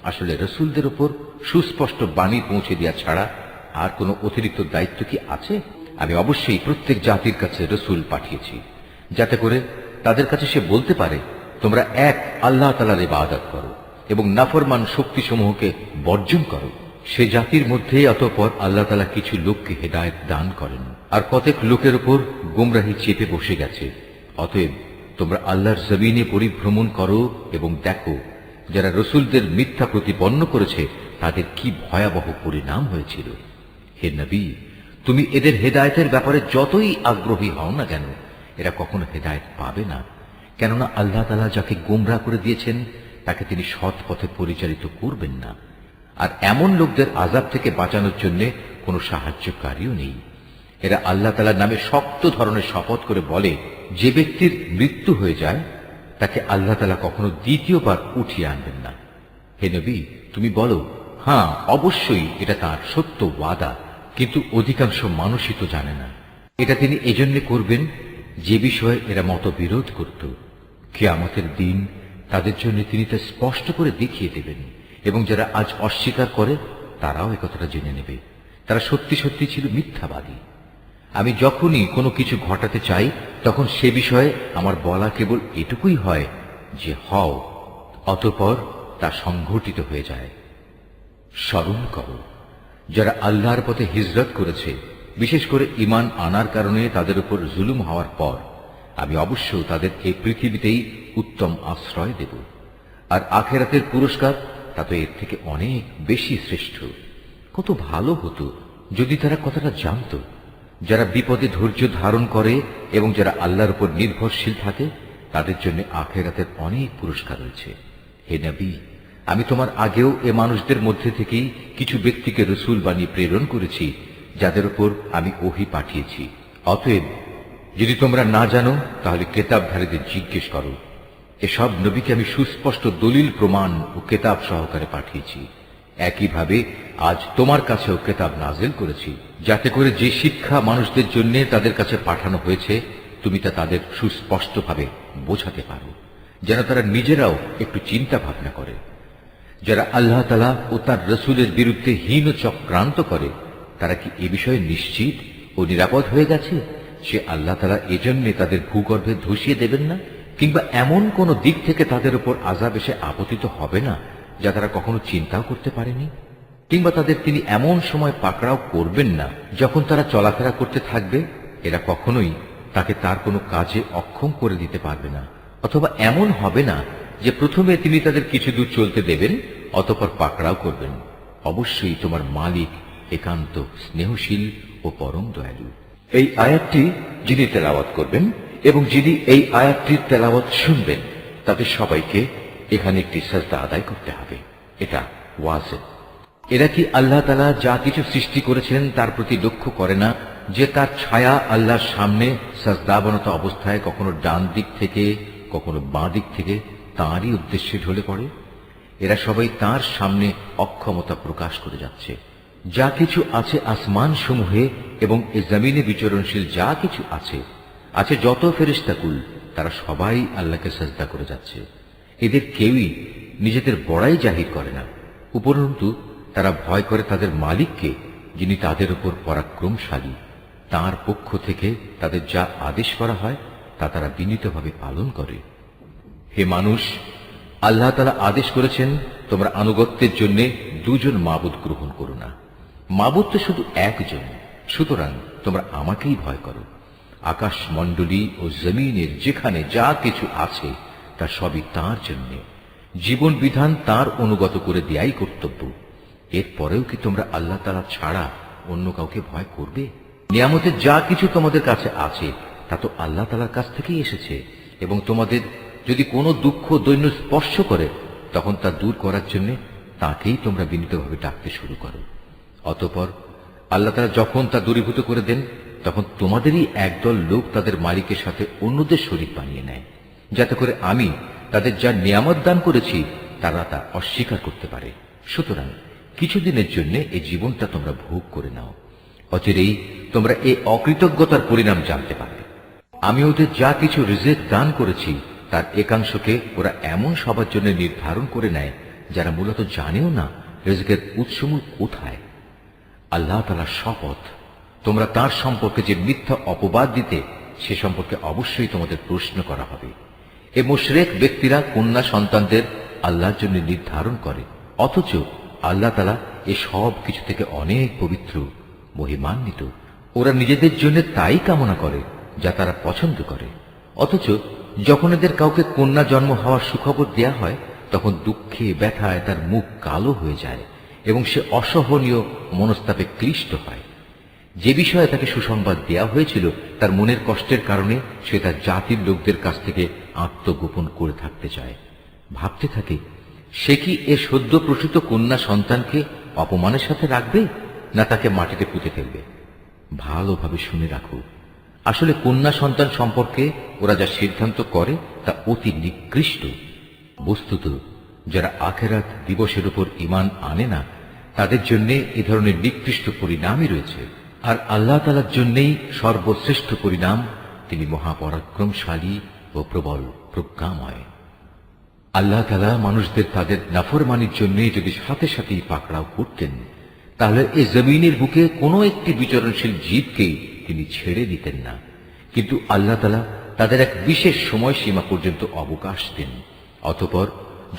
আসলে রসুলদের উপর সুস্পষ্ট বাণী পৌঁছে দেওয়া ছাড়া আর কোনো অতিরিক্ত দায়িত্ব কি আছে? আমি অবশ্যই প্রত্যেক জাতির কাছে রসুল পাঠিয়েছি, যাতে করে তাদের কাছে সে বলতে পারে, তোমরা এক আল্লাহ তাআলার ইবাদত করো এবং নাফরমান শক্তিসমূহকে বর্জন করো। সে জাতির মধ্যে অতঃপর আল্লাহ তাআলা কিছু লোককে হেদায়েত দান করেন, আর কতক লোকের উপর গোমরাহি চেপে বসে গেছে। অতএব তোমরা আল্লাহর জমিনে পরিভ্রমণ করো এবং দেখো যারা রসুলদের মিথ্যা প্রতিপন্ন করেছে তাদের কি ভয়াবহ পরিণাম হয়েছিল। হে নবী, তুমি এদের হেদায়েতের ব্যাপারে যতই আগ্রহী হও না কেন, এরা কখনো হেদায়েত পাবে না, কেননা আল্লাহ তাআলা যাকে গোমরাহ করে দিয়েছেন তাকে তিনি সৎ পথে পরিচালিত করবেন না। আর এমন লোকদের আযাব থেকে বাঁচানোর জন্য কোনো সাহায্যকারীও নেই। এরা আল্লাহ তাআলার নামে শক্ত ধরনের শপথ করে বলে, যে ব্যক্তির মৃত্যু হয়ে যায় তাকে আল্লাহ তাআলা কখনো দ্বিতীয়বার উঠিয়ে আনবেন না। হে নবী, তুমি বলো, হ্যাঁ অবশ্যই এটা তার সত্য ওয়াদা, কিন্তু অধিকাংশ মানুষই তো জানে না। এটা তিনি এজন্য করবেন যে বিষয়ে এরা মতবিরোধ করত। কিয়ামতের দিন তাদের জন্য তিনি তা স্পষ্ট করে দেখিয়ে দেবেন, এবং যারা আজ অস্বীকার করে তারাও একথাটা জেনে নেবে, তারা সত্যি সত্যি ছিল মিথ্যাবাদী। আমি যখনই কোনো কিছু ঘটাতে চাই তখন সে বিষয়ে আমার বলা কেবল এটুকুই হয় যে হও, অতঃপর তা সংঘটিত হয়ে যায়। স্মরণ করো, যারা আল্লাহর পথে হিজরত করেছে, বিশেষ করে ঈমান আনার কারণে তাদের উপর জুলুম হওয়ার পর আমি অবশ্য তাদের এই পৃথিবীতেই উত্তম আশ্রয় দেব, আর আখিরাতের পুরস্কার তা তো এর থেকে অনেক বেশি শ্রেষ্ঠ। কত ভালো হতো যদি তারা কথাটা জানত। যারা বিপদে ধৈর্য ধারণ করে এবং যারা আল্লাহর উপর নির্ভরশীল থাকে তাদের জন্য আখিরাতের অনেক পুরস্কার রয়েছে। হে নবী, আমি তোমার আগেও এ মানুষদের মধ্যে থেকেই কিছু ব্যক্তিকে রসুল বানিয়ে প্রেরণ করেছি, যাদের উপর আমি ওহী পাঠিয়েছি। অতএব যদি তোমরা না জানো তাহলে কেতাবধারীদের জিজ্ঞেস করো। এসব নবীকে আমি সুস্পষ্ট দলিল প্রমাণ ও কেতাব সহকারে পাঠিয়েছি। একইভাবে আজ তোমার কাছেও কেতাব নাজিল করেছি, যাতে করে যে শিক্ষা মানুষদের জন্য তাদের কাছে পাঠানো হয়েছে তুমি তা তাদের সুস্পষ্টভাবে বোঝাতে পারো, যেন তারা নিজেরাও একটু চিন্তা ভাবনা করে। যারা আল্লাহ তাআলা ও তার রসুলের বিরুদ্ধে হীন চক্রান্ত করে তারা কি এ বিষয়ে নিশ্চিত ও নিরাপদ হয়ে গেছে সে আল্লাহ তাআলা এজন্য তাদের ভূগর্ভে ধসিয়ে দেবেন না, কিংবা এমন কোন দিক থেকে তাদের উপর আযাব এসে আপতিত হবে না যা তারা কখনো চিন্তাও করতে পারেনি, কিংবা তাদের তিনি এমন সময় পাকড়াও করবেন না যখন তারা চলাফেরা করতে থাকবে। এরা কখনোই তাকে তার কোনো কাজে অক্ষম করে দিতে পারবে না, অথবা এমন হবে না যে প্রথমে তিনি তাদের কিছু দূর চলতে দেবেন অতঃপর পাকড়াও করবেন। অবশ্যই তোমার মালিক একান্ত স্নেহশীল ও পরম দয়ালু। এই আয়াতটি যিনি তেলাওয়াত করবেন এবং যিনি এই আয়াতটির তেলাওয়াত শুনবেন তাদের সবাইকে এখানে একটি সাজদা আদায় করতে হবে। এটা ওয়াজিব। এরা কি আল্লাহ তাআলা যা কিছু সৃষ্টি করেছেন তার প্রতি লক্ষ্য করে না যে তার ছায়া আল্লাহর সামনে সাজদাবনত অবস্থায় কখনো ডান দিক থেকে কখনো বাঁ দিক থেকে তাঁরই উদ্দেশ্যে ঢলে পড়ে? এরা সবাই তাঁর সামনে অক্ষমতা প্রকাশ করে যাচ্ছে। যা কিছু আছে আসমান সমূহে এবং এ জমিনে বিচরণশীল যা কিছু আছে যত ফেরেশতাকুল, তারা সবাই আল্লাহকে সাজদা করে যাচ্ছে। এদের কেউই নিজেদের বড়াই জাহির করে না, উপরন্তু তারা ভয় করে তাদের মালিককে, যিনি তাদের উপর পরাক্রমশালী। তাঁর পক্ষ থেকে তাদের যা আদেশ করা হয় তা তারা বিনীতভাবে পালন করে। হে মানুষ, আল্লাহ তাআলা আদেশ করেছেন তোমরা আনুগত্যের জন্য দুজন মাবুদ গ্রহণ করো না। মাবুদ তো শুধু একজন, সুতরাং তোমরা আমাকেই ভয় করো। আকাশ মণ্ডলী ও জমিনের যেখানে যা কিছু আছে তা সবই তাঁর জন্য। জীবন বিধান তাঁর অনুগত করে দেয়াই কর্তব্য। এরপরেও কি তোমরা আল্লাহ তাআলা ছাড়া অন্য কাউকে ভয় করবে? নিয়ামতের যা কিছু তোমাদের কাছে আছে তা তো আল্লাহ তাআলার কাছ থেকেই এসেছে, এবং তোমাদের যদি কোনো দুঃখ দৈন্য স্পর্শ করে তখন তা দূর করার জন্য তাকেই তোমরা বিনীতভাবে ডাকতে শুরু করো। অতঃপর আল্লাহ তাআলা যখন তা দূরীভূত করে দেন তখন তোমাদেরই একদল লোক তাদের মালিকের সাথে অন্যদের শরীক বানিয়ে নেয়, যাতে করে আমি তাদের যা নিয়ামত দান করেছি তারা তা অস্বীকার করতে পারে। সুতরাং কিছুদিনের জন্য এই জীবনটা তোমরা ভোগ করে নাও, অচিরেই তোমরা এই অকৃতজ্ঞতার পরিণাম জানতে পারবে। আমি ওদের যা কিছু রিজিক দান করেছি তার একাংশকে ওরা এমন সবার জন্য নির্ধারণ করে নেয় যারা মূলত জানেও না রিজিকের উৎসমূল কোথায়। আল্লাহ তাআলার শপথ, তোমরা তার সম্পর্কে যে মিথ্যা অপবাদ দিতে সে সম্পর্কে অবশ্যই তোমাদের প্রশ্ন করা হবে। এ মুশরিক ব্যক্তিরা কন্যা সন্তানদের আল্লাহর জন্য নির্ধারণ করে, অথচ আল্লাহ তাআলা এ সব কিছু থেকে অনেক পবিত্র, মহিমান্বিত। ওরা নিজেদের জন্য তাই কামনা করে যা তারা পছন্দ করে, অথচ যখন এদের কাউকে কন্যা জন্ম হওয়ার সুখবর দেয়া হয় তখন দুঃখে ব্যথায় তার মুখ কালো হয়ে যায় এবং সে অসহনীয় মনস্তাপে ক্লিষ্ট হয়। যে বিষয়ে তাকে সুসংবাদ দেয়া হয়েছিল তার মনের কষ্টের কারণে সে তার জাতির লোকদের কাছ থেকে আত্মগোপন করে থাকতে চায়। ভাবতে থাকে, সে কি এ সদ্য প্রসূত কন্যা সন্তানকে অপমানের সাথে রাখবে না তাকে মাটিতে পুঁতে ফেলবে। ভালোভাবে শুনে রাখো, আসলে কন্যা সন্তান সম্পর্কে ওরা যা সিদ্ধান্ত করে তা অতি নিকৃষ্ট। বস্তুত যারা আখিরাত দিবসের উপর ঈমান আনে না তাদের জন্য এ ধরনের নিকৃষ্ট পরিণামই রয়েছে। আর আল্লাহ তাআলার জন্যই সর্বশ্রেষ্ঠ পরিণাম, তিনি মহাপরাক্রমশালী ও প্রবল প্রজ্ঞাময়। আল্লাহ তাআলা মানুষদের তাদের নাফরমানির জন্য যদি সাথে সাথেই পাকড়াও করতেন তাহলে এই জমিনের বুকে কোনো একটি বিচরণশীল জীবকেই তিনি ছেড়ে দিতেন না, কিন্তু আল্লাহ তাআলা তাদের এক বিশেষ সময়সীমা পর্যন্ত অবকাশ দেন। অতঃপর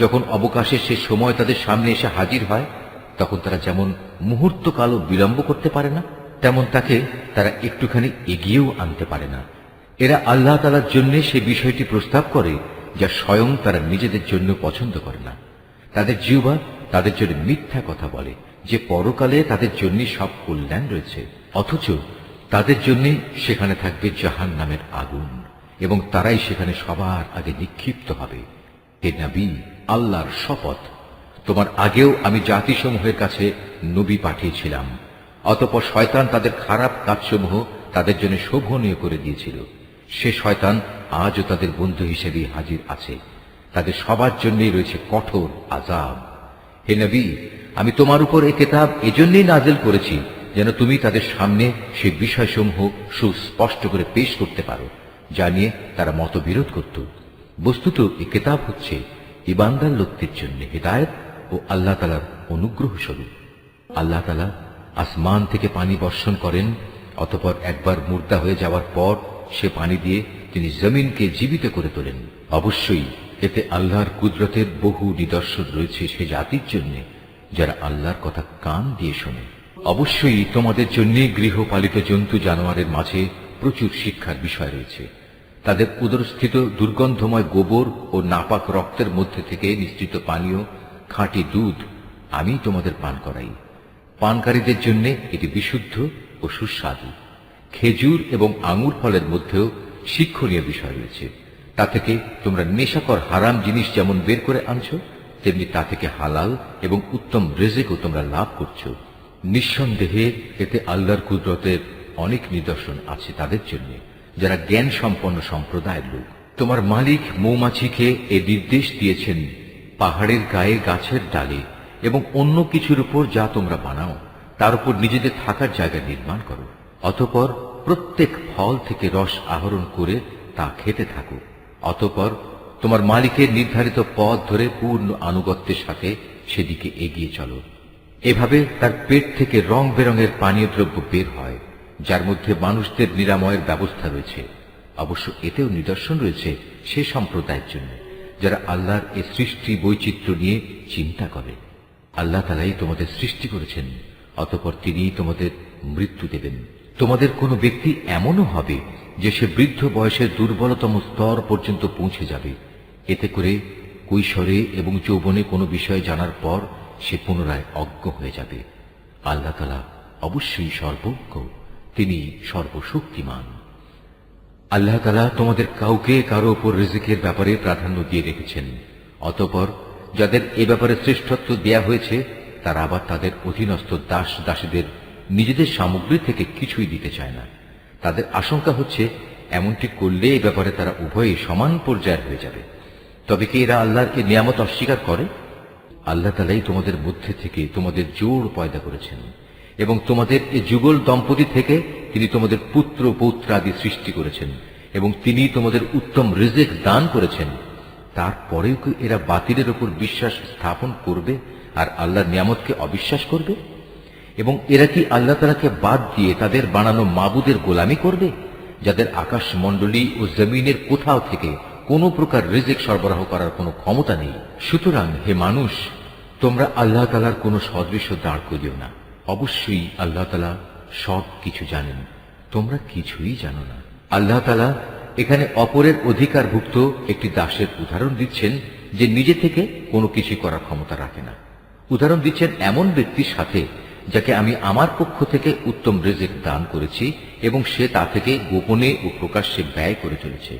যখন অবকাশের সে সময় তাদের সামনে এসে হাজির হয় তখন তারা যেমন মুহূর্তকালও বিলম্ব করতে পারে না, তেমন তাকে তারা একটুখানি এগিয়েও আনতে পারে না। এরা আল্লাহ তাআলার জন্য সে বিষয়টি প্রস্তাব করে যা স্বয়ং তারা নিজেদের জন্য পছন্দ করে না। তাদের জিহ্বা তাদের জন্য মিথ্যা কথা বলে যে পরকালে তাদের জন্য সব কল্যাণ রয়েছে, অথচ তাদের জন্য সেখানে থাকবে জাহান্নামের আগুন এবং তারাই সেখানে সবার আগে নিক্ষিপ্ত হবে। হে নবী, আল্লাহর শপথ, তোমার আগেও আমি জাতিসমূহের কাছে নবী পাঠিয়েছিলাম, অতঃপর শয়তান তাদের খারাপ কাজসমূহ তাদের জন্য শোভনীয় করে দিয়েছিল। সে শয়তান আজও তাদের বন্ধু হিসেবে হাজির আছে। তাদের সবার জন্যই রয়েছে কঠোর আযাব। হে নবী, আমি তোমার উপর এই কিতাব এজন্যই নাযিল করেছি যেন তুমি তাদের সামনে সেই বিষয়সমূহ সুস্পষ্ট করে পেশ করতে পারো যা নিয়ে তারা মতবিরোধ করত। বস্তুত এই কিতাব হচ্ছে ঈমানদার লোকদের জন্য হিদায়াত ও আল্লাহ তাআলার অনুগ্রহ স্বরূপ। আল্লাহ তাআলা আসমান থেকে পানি বর্ষণ করেন, অতঃপর একবার মুর্দা হয়ে যাওয়ার পর সে পানি দিয়ে তিনি জমিনকে জীবিত করে তোলেন। অবশ্যই এতে আল্লাহর কুদরতের বহু নিদর্শন রয়েছে সে জাতির জন্য যারা আল্লাহর কথা কান দিয়ে শোনে। অবশ্যই তোমাদের জন্য গৃহপালিত জন্তু জানোয়ারের মাঝে প্রচুর শিক্ষার বিষয় রয়েছে। তাদের উদরস্থিত দুর্গন্ধময় গোবর ও নাপাক রক্তের মধ্যে থেকে নিঃসৃত পানীয় খাঁটি দুধ আমি তোমাদের পান করাই। পানকারীদের জন্য এটি বিশুদ্ধ ও সুস্বাদু। খেজুর এবং আঙুর ফলের মধ্যেও শিক্ষণীয় বিষয় রয়েছে। তা থেকে তোমরা নেশাকর হারাম জিনিস যেমন বের করে আনছো, তেমনি তা থেকে হালাল এবং উত্তম রিজিকও তোমরা লাভ করছো। নিঃসন্দেহে এতে আল্লাহর কুদরতের অনেক নিদর্শন আছে তাদের জন্য যারা জ্ঞান সম্পন্ন সম্প্রদায়ের লোক। তোমার মালিক মৌমাছিকে এ নির্দেশ দিয়েছেন, পাহাড়ের গায়ে গাছের ডালে এবং অন্য কিছুর উপর যা তোমরা বানাও তার উপর নিজেদের থাকার জায়গা নির্মাণ করো, অতঃপর প্রত্যেক ফল থেকে রস আহরণ করে তা খেতে থাকো। অতঃপর তোমার মালিকের নির্ধারিত পথ ধরে পূর্ণ আনুগত্যের সাথে সেদিকে এগিয়ে চলো। এভাবে তার পেট থেকে রং বেরঙের পানীয় দ্রব্য বের হয় যার মধ্যে মানুষদের নিরাময়ের ব্যবস্থা রয়েছে। অবশ্য এতেও নিদর্শন রয়েছে সে সম্প্রদায়ের জন্য যারা আল্লাহর এই সৃষ্টি বৈচিত্র্য নিয়ে চিন্তা করে। আল্লাহ তাআলাই তোমাদের সৃষ্টি করেছেন, অতঃপর তিনি তোমাদের মৃত্যু দেবেন। তোমাদের কোনো ব্যক্তি এমনও হবে যে সে বৃদ্ধ বয়সের দুর্বলতম স্তর পর্যন্ত পৌঁছে যাবে। এতে করে কৈশোরে এবং যৌবনে কোনো বিষয় জানার পর সে পুনরায় অজ্ঞ হয়ে যাবে। আল্লাহ তাআলা অবশ্যই সর্বজ্ঞ, তিনি সর্বশক্তিমান। আল্লাহ তাআলা তোমাদের কাউকে কারো উপর রিজিকের ব্যাপারে প্রাধান্য দিয়ে রেখেছেন। অতঃপর যাদের এ ব্যাপারে শ্রেষ্ঠত্ব দেয়া হয়েছে তারা আবার তাদের অধীনস্থ দাস দাসীদের নিজেদের সামগ্রী থেকে কিছুই দিতে চায় না। তাদের আশঙ্কা হচ্ছে এমনটি করলে এ ব্যাপারে তারা উভয়ে সমান পর্যায়ের হয়ে যাবে। তবে কি এরা আল্লাহর এই নিয়ামত অস্বীকার করে? আল্লাহ তাআলাই তোমাদের মধ্যে থেকে তোমাদের জোড় পয়দা করেছেন এবং তোমাদের এ যুগল দম্পতি থেকে তিনি তোমাদের পুত্র পৌত্রাদি সৃষ্টি করেছেন এবং তিনি তোমাদের উত্তম রিজিক দান করেছেন। তারপরেও কি এরা বাতিলের উপর বিশ্বাস স্থাপন করবে আর আল্লাহর নিয়ামতকে অবিশ্বাস করবে? এবং এরা কি আল্লাহ তাআলাকে বাদ দিয়ে তাদের বানানো মাবুদের গোলামি করবে, যাদের আকাশমণ্ডলী ও জমিনের কোথাও থেকে কোনো প্রকার রিজিক সরবরাহ করার কোনো ক্ষমতা নেই? সুতরাং হে মানুষ, তোমরা আল্লাহ তাআলার কোনো সদৃশ্য দাঁড় করিও না। অবশ্যই আল্লাহ তাআলা সব কিছু জানেন, তোমরা কিছুই জানো না। আল্লাহ তাআলা এখানে অপরের অধিকারভুক্ত একটি দাসের উদাহরণ দিচ্ছেন যে নিজে থেকে কোনো কিছু করার ক্ষমতা রাখে না। উদাহরণ দিচ্ছেন এমন ব্যক্তির সাথে যাকে আমি আমার পক্ষ থেকে উত্তম রিজিক দান করেছি এবং সে তা থেকে গোপনে ও প্রকাশ্যে ব্যয় করে চলেছে।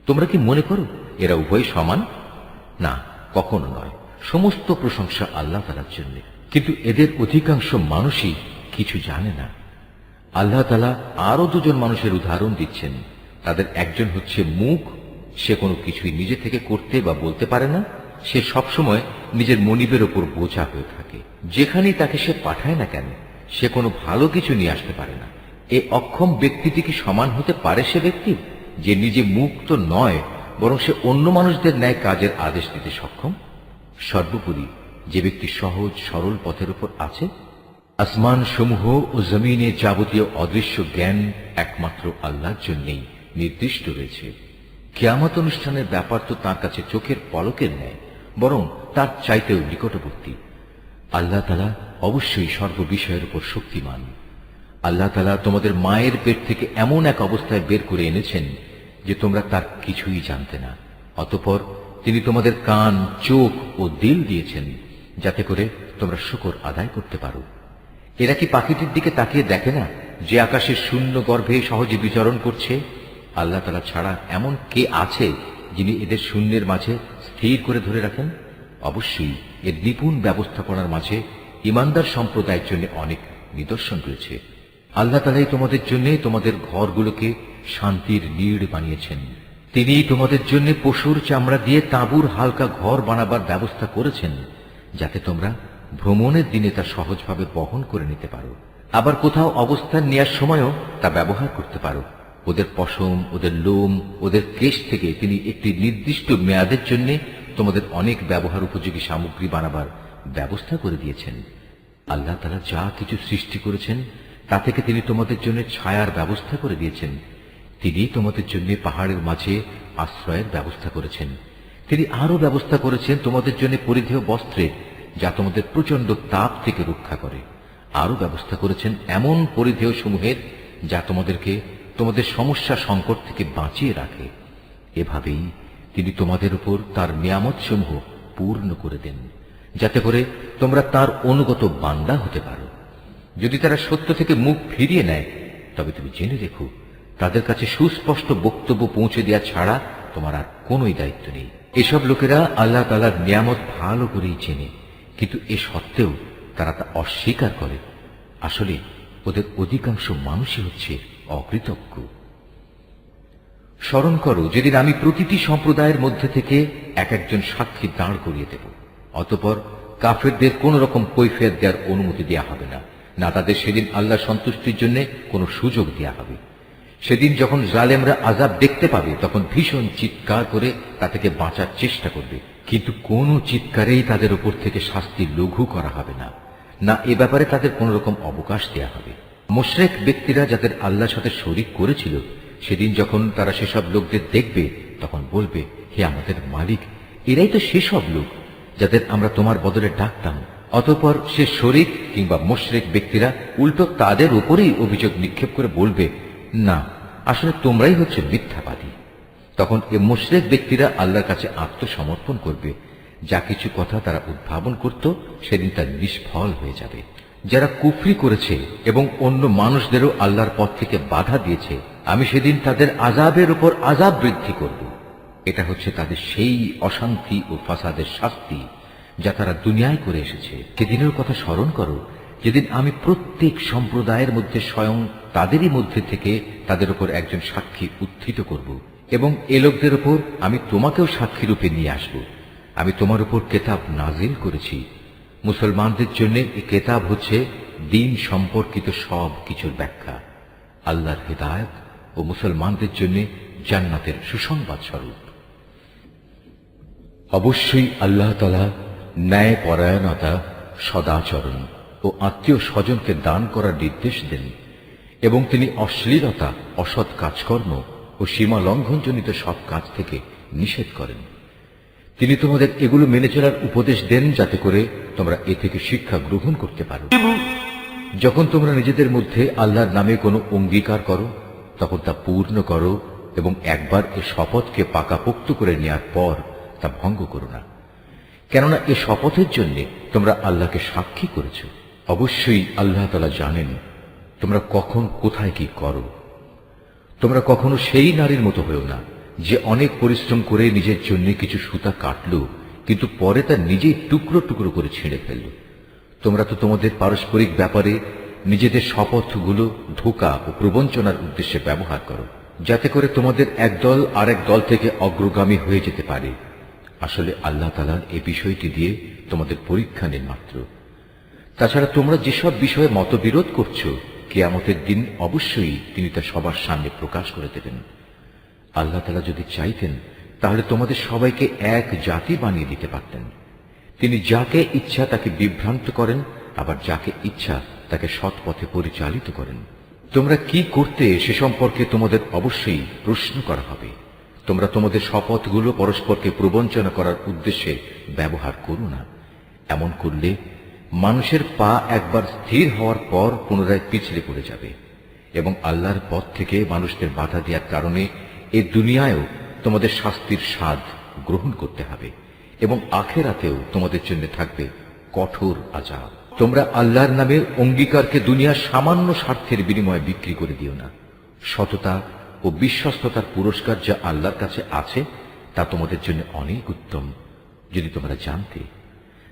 তোমরা কি মনে করো এরা উভয় সমান? না, কখনো নয়। সমস্ত প্রশংসা আল্লাহ তাআলার জন্য, কিন্তু এদের অধিকাংশ মানুষই কিছু জানে না। আল্লাহ তাআলা আরো দুজন মানুষের উদাহরণ দিচ্ছেন। তাদের একজন হচ্ছে মূক, সে কোনো কিছুই নিজে থেকে করতে বা বলতে পারে না। সে সবসময় নিজের মনিবের ওপর বোঝা হয়ে থাকে। যেখানেই তাকে সে পাঠায় না কেন, সে কোনো ভালো কিছু নিয়ে আসতে পারে না। এই অক্ষম ব্যক্তিটি কি সমান হতে পারে সে ব্যক্তি যে নিজে মুখ তো নয়, বরং সে অন্য মানুষদের ন্যায় কাজের আদেশ দিতে সক্ষম? সর্বোপরি যে ব্যক্তি সহজ সরল পথের উপর আছে। আসমান সমূহ ও জমিনে যাবতীয় অদৃশ্য জ্ঞান একমাত্র আল্লাহর জন্যই নির্দিষ্ট রয়েছে। কিয়ামত অনুষ্ঠানের ব্যাপার তো তার কাছে চোখের পলকের ন্যায়, বরং তার চাইতেও নিকটবর্তী। আল্লাহ তাআলা অবশ্যই সর্ববিষয়ের উপর শক্তিমান। আল্লাহ তাআলা তোমাদের মায়ের পেট থেকে এমন এক অবস্থায় বের করে এনেছেন যে তোমরা তার কিছুই জানতে না। অতঃপর তিনি তোমাদের কান, চোখ ও দিল দিয়েছেন যাতে করে তোমরা শুকর আদায় করতে পারো। এরা কি পাখিটির দিকে তাকিয়ে দেখে না যে আকাশের শূন্য গর্ভে সহজে বিচরণ করছে? আল্লাহ তাআলা ছাড়া এমন কে আছে যিনি এদের শূন্যের মাঝে স্থির করে ধরে রাখেন? অবশ্যই এর নিপুণ ব্যবস্থাপনার মাঝে ইমানদার সম্প্রদায়ের জন্য অনেক নিদর্শন রয়েছে। আল্লাহ তাআলাই তোমাদের জন্য তোমাদের ঘরগুলোকে শান্তির নীড় বানিয়েছেন। তিনি তোমাদের জন্য পশুর চামড়া দিয়ে তাঁবুর হালকা ঘর বানাবার ব্যবস্থা করেছেন যাতে তোমরা ভ্রমণের দিনে তা সহজভাবে বহন করে নিতে পারো, আবার কোথাও অবস্থান নেওয়ার সময়ও তা ব্যবহার করতে পারো। ওদের পশম, ওদের লোম, ওদের কেশ থেকে তিনি একটি নির্দিষ্ট মেয়াদের জন্য তোমাদের অনেক ব্যবহার উপযোগী সামগ্রী বানাবার ব্যবস্থা করে দিয়েছেন। আল্লাহ তাআলা যা কিছু সৃষ্টি করেছেন তা থেকে তিনি তোমাদের জন্য ছায়ার ব্যবস্থা করে দিয়েছেন। তিনি তোমাদের জন্য পাহাড়ের মাঝে আশ্রয়ের ব্যবস্থা করেছেন। তিনি আরো ব্যবস্থা করেছেন তোমাদের জন্য পরিধেয় বস্ত্রের, যা তোমাদের প্রচন্ড তাপ থেকে রক্ষা করে। আরো ব্যবস্থা করেছেন এমন পরিধেয় সমূহের যা তোমাদেরকে তোমাদের সমস্যা সংকট থেকে বাঁচিয়ে রাখে। এভাবেই তিনি তোমাদের উপর তার নিয়ামত সমূহ পূর্ণ করে দেন যাতে করে তোমরা তার অনুগত বান্দা হতে পারো। যদি তারা সত্য থেকে মুখ ফিরিয়ে নেয় তবে তুমি জেনে রেখো তাদের কাছে সুস্পষ্ট বক্তব্য পৌঁছে দেওয়া ছাড়া তোমার আর কোনোই দায়িত্ব নেই। এসব লোকেরা আল্লাহ তাআলার নিয়ামত ভালো করেই চেনে, কিন্তু এ সত্ত্বেও তারা তা অস্বীকার করে। আসলে ওদের অধিকাংশ মানুষই হচ্ছে অকৃতজ্ঞ। স্মরণ করো যেদিন আমি প্রতিটি সম্প্রদায়ের মধ্যে থেকে এক একজন সাক্ষী দাঁড় করিয়ে দেব। অতঃপর কাফেরদের কোন রকম কৈফিয়ত দেওয়ার অনুমতি দেওয়া হবে না, না তাদের সেদিন আল্লাহ সন্তুষ্টির জন্য কোনো সুযোগ দেওয়া হবে। সেদিন যখন জালেমরা আযাব দেখতে পাবে তখন ভীষণ চিৎকার করে তা থেকে বাঁচার চেষ্টা করবে, কিন্তু কোন চিৎকারেই তাদের উপর থেকে শাস্তি লঘু করা হবে না, না এ ব্যাপারে তাদের কোন রকম অবকাশ দেয়া হবে। মুশরিক ব্যক্তিরা যাদের আল্লাহর সাথে শরীক করেছিল সেদিন যখন তারা সেসব লোকদের দেখবে তখন বলবে, হে আমাদের মালিক, এরাই তো সেসব লোক যাদের আমরা তোমার বদলে ডাকতাম। অতঃপর সে শরীক কিংবা মুশরিক ব্যক্তিরা উল্টো তাদের উপরেই অভিযোগ নিক্ষেপ করে বলবে, না আসলে তোমরাই হচ্ছে মিথ্যাবাদী। তখন এ মুশরিক ব্যক্তিরা আল্লাহর কাছে আত্মসমর্পণ করবে। যা কিছু কথা তারা উদ্ভাবন করত সেদিন তা নিষ্ফল হয়ে যাবে। যারা কুফরি করেছে এবং অন্য মানুষদেরও আল্লাহর পথ থেকে বাধা দিয়েছে আমি সেদিন তাদের আযাবের উপর আযাব বৃদ্ধি করব। এটা হচ্ছে তাদের সেই অশান্তি ও ফাসাদের শাস্তি যা তারা দুনিয়ায় করে এসেছে। সেদিনের কথা স্মরণ করো যেদিন আমি প্রত্যেক সম্প্রদায়ের মধ্যে স্বয়ং তাদেরই মধ্যে থেকে তাদের উপর একজন সাক্ষী উত্থিত করব, এবং এ লোকদের উপর আমি তোমাকেও সাক্ষী রূপে নিয়ে আসব। আমি তোমার উপর কেতাব নাজিল করেছি। মুসলমানদের জন্য এই কেতাব হচ্ছে দ্বীন সম্পর্কিত সব কিছুর ব্যাখ্যা, আল্লাহর হিদায়াত ও মুসলমানদের জন্য জান্নাতের সুসংবাদ স্বরূপ। অবশ্যই আল্লাহ তাআলা ন্যায় পরায়ণতা, সদাচরণ ও আত্মীয় স্বজনকে দান করার নির্দেশ দেন, এবং তিনি অশ্লীলতা, অসৎ কাজকর্ম ও সীমা লঙ্ঘনজনিত সব কাজ থেকে নিষেধ করেন। তিনি তোমাদের এগুলো মেনে চলার উপদেশ দেন যাতে করে তোমরা এ থেকে শিক্ষা গ্রহণ করতে পারো। যখন তোমরা নিজেদের মধ্যে আল্লাহর নামে কোনো অঙ্গীকার করো তখন তা পূর্ণ করো, এবং একবার এ শপথকে পাকাপোক্ত করে নেওয়ার পর তা ভঙ্গ করো না, কেননা এ শপথের জন্য তোমরা আল্লাহকে সাক্ষী করেছ। অবশ্যই আল্লাহ তাআলা জানেন তোমরা কখন কোথায় কি করো। তোমরা কখনো সেই নারীর মতো হয়েও না যে অনেক পরিশ্রম করে নিজের জন্য কিছু সুতা কাটল, কিন্তু পরে তা নিজেই টুকরো টুকরো করে ছিঁড়ে ফেলল। তোমরা তো তোমাদের পারস্পরিক ব্যাপারে নিজেদের শপথগুলো ধোঁকা ও প্রবঞ্চনার উদ্দেশ্যে ব্যবহার করো, যাতে করে তোমাদের একদল আরেক দল থেকে অগ্রগামী হয়ে যেতে পারে। আসলে আল্লাহ তাআলা এই বিষয়টি দিয়ে তোমাদের পরীক্ষা নেন মাত্র। তাছাড়া তোমরা যেসব বিষয়ে মতবিরোধ করছো, কিয়ামতের দিন অবশ্যই তিনি তা সবার সামনে প্রকাশ করে দেবেন। আল্লাহ তাআলা যদি চাইতেন তাহলে তোমাদের সবাইকে এক জাতি বানিয়ে দিতে পারতেন। তিনি যাকে ইচ্ছা তাকে বিভ্রান্ত করেন, আবার যাকে ইচ্ছা তাকে সৎ পথে পরিচালিত করেন। তোমরা কি করতে সে সম্পর্কে তোমাদের অবশ্যই প্রশ্ন করা হবে। তোমরা তোমাদের শপথগুলো পরস্পরকে প্রবঞ্চনা করার উদ্দেশ্যে ব্যবহার করো না। এমন করলে মানুষের পা একবার স্থির হওয়ার পর পুনরায় পিছলে পড়ে যাবে, এবং আল্লাহর পথ থেকে মানুষদের বাধা দেওয়ার কারণে এ দুনিয়ায়ও তোমাদের শাস্তির স্বাদ গ্রহণ করতে হবে, এবং আখিরাতেও তোমাদের জন্য থাকবে কঠোর আযাব। তোমরা আল্লাহর নামের অঙ্গীকারকে দুনিয়ার সামান্য স্বার্থের বিনিময়ে বিক্রি করে দিও না। সততা ও বিশ্বস্ততার পুরস্কার যা আল্লাহর কাছে আছে তা তোমাদের জন্য অনেক উত্তম। যদি তোমরা জানতে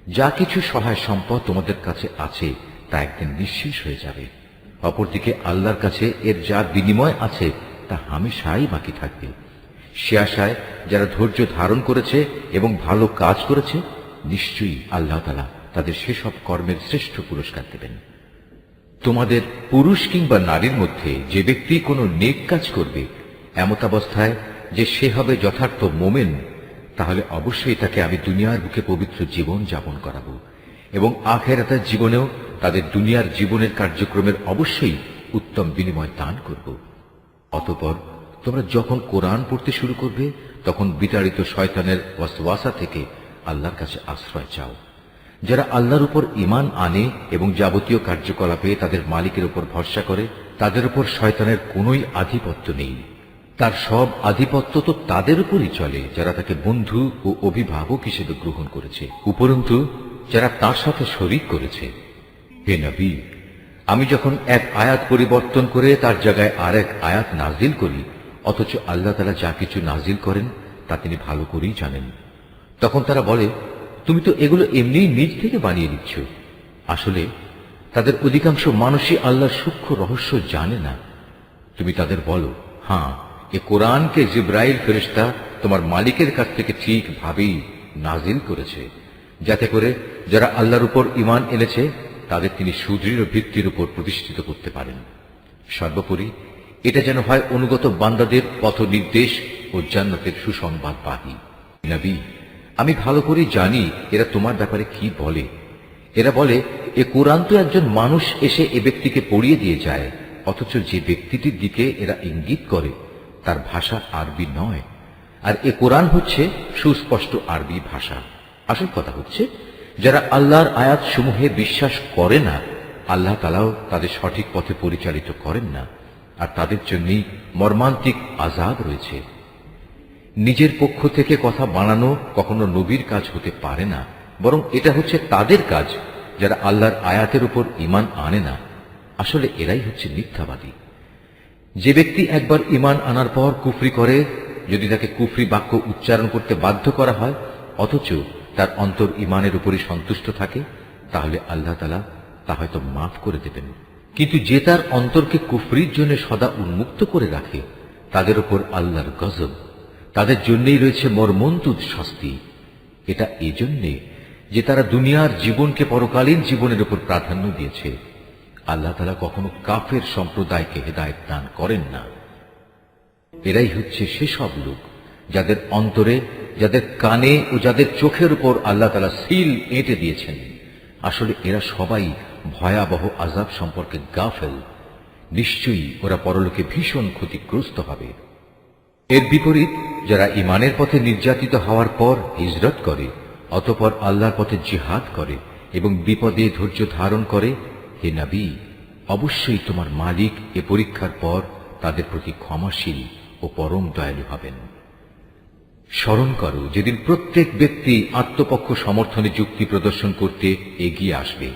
যা কিছু সহায় সম্পদ তোমাদের কাছে আছে তা একদিন নিঃশেষ হয়ে যাবে, অপরদিকে আল্লাহর কাছে এর যা বিনিময় আছে তা হামেশাই বাকি থাকবে। সে আশায় যারা ধৈর্য ধারণ করেছে এবং ভালো কাজ করেছে, নিশ্চয়ই আল্লাহ তাআলা তাদের সেসব কর্মের শ্রেষ্ঠ পুরস্কার দেবেন। তোমাদের পুরুষ কিংবা নারীর মধ্যে যে ব্যক্তি কোনো নেক কাজ করবে এমতাবস্থায় যে সে হবে যথার্থ মোমেন, তাহলে অবশ্যই তাকে আমি দুনিয়ার বুকে পবিত্র জীবন যাপন করাবো, এবং আখিরাতের জীবনেও তাদের দুনিয়ার জীবনের কার্যক্রমের অবশ্যই উত্তম বিনিময় দান করব। অতঃপর তোমরা যখন কোরআন পড়তে শুরু করবে তখন বিতাড়িত শয়তানের ওয়াসওয়াসা থেকে আল্লাহর কাছে আশ্রয় চাও। যারা আল্লাহর উপর ঈমান আনে এবং যাবতীয় কার্যকলাপে তাদের মালিকের উপর ভরসা করে, তাদের উপর শয়তানের কোনোই আধিপত্য নেই। তার সব আধিপত্য তো তাদের উপরই চলে যারা তাকে বন্ধু ও অভিভাবক হিসেবে গ্রহণ করেছে, উপরন্তু যারা তার সাথে শরীক করেছে। হে নবী, আমি যখন এক আয়াত পরিবর্তন করে তার জায়গায় আরেক আয়াত নাজিল করি, অথচ আল্লাহ তাআলা যা কিছু নাজিল করেন তা তিনি ভালো করেই জানেন, তখন তারা বলে তুমি তো এগুলো এমনিই নিজ থেকে বানিয়ে দিচ্ছ। আসলে তাদের অধিকাংশ মানুষই আল্লাহর সূক্ষ্ম রহস্য জানে না। তুমি তাদের বলো, হ্যাঁ, এ কোরআনকে জিবরাইল ফেরেশতা তোমার মালিকের কাছ থেকে ঠিকভাবেই নাজিল করেছে, যাতে করে যারা আল্লাহর উপর ঈমান এনেছে তাদের তিনি সুদৃঢ় ভিত্তির উপর প্রতিষ্ঠিত করতে পারেন। সর্বোপরি এটা যেন হয় অনুগত বান্দাদের পথ নির্দেশ ও জান্নাতের সুসংবাদবাহী। নবী, আমি ভালো করে জানি এরা তোমার ব্যাপারে কি বলে। এরা বলে এ কোরআন তো একজন মানুষ এসে এ ব্যক্তিকে পড়িয়ে দিয়ে যায়, অথচ যে ব্যক্তিটির দিকে এরা ইঙ্গিত করে তার ভাষা আরবি নয়, আর এ কোরআন হচ্ছে সুস্পষ্ট আরবি ভাষা। আসল কথা হচ্ছে যারা আল্লাহর আয়াত সমূহে বিশ্বাস করে না, আল্লাহ তাআলাও তাদের সঠিক পথে পরিচালিত করেন না, আর তাদের জন্যই মর্মান্তিক আযাব রয়েছে। নিজের পক্ষ থেকে কথা বানানো কখনো নবীর কাজ হতে পারে না, বরং এটা হচ্ছে তাদের কাজ যারা আল্লাহর আয়াতের উপর ঈমান আনে না। আসলে এরাই হচ্ছে মিথ্যাবাদী। যে ব্যক্তি একবার ঈমান আনার পর কুফরি করে, যদি তাকে কুফরি বাক্য উচ্চারণ করতে বাধ্য করা হয় অথচ তার অন্তর ঈমানের উপরই সন্তুষ্ট থাকে, তাহলে আল্লাহ তাআলা তা হয়তো মাফ করে দেবেন। কিন্তু যে তার অন্তরকে কুফরির জন্য সদা উন্মুক্ত করে রাখে, তাদের উপর আল্লাহর গজব, তাদের জন্যই রয়েছে মর্মন্তুদ শাস্তি। এটা এজন্যে যে তারা দুনিয়ার জীবনকে পরকালীন জীবনের উপর প্রাধান্য দিয়েছে। আল্লাহ তাআলা কখনো কাফের সম্প্রদায়কে হেদায়েত দান করেন না। এরাই হচ্ছে সেসব লোক যাদের অন্তরে, যাদের কানে ও যাদের চোখের উপর আল্লাহ তাআলা সিল এঁটে দিয়েছেন। আসলে এরা সবাই ভয়াবহ আযাব সম্পর্কে গাফেল। নিশ্চয়ই ওরা পরলোকে ভীষণ ক্ষতিগ্রস্ত হবে। এর বিপরীত যারা ঈমানের পথে নির্যাতিত হওয়ার পর হিজরত করে, অতঃপর আল্লাহর পথে জিহাদ করে এবং বিপদে ধৈর্য ধারণ করে, হে নবী, অবশ্যই তোমার মালিক এ পরীক্ষার পর তাদের প্রতি ক্ষমাশীল ও পরম দয়ালু হবেন। স্মরণ করো যেদিন প্রত্যেক ব্যক্তি আত্মপক্ষ সমর্থনে যুক্তি প্রদর্শন করতে এগিয়ে আসবে।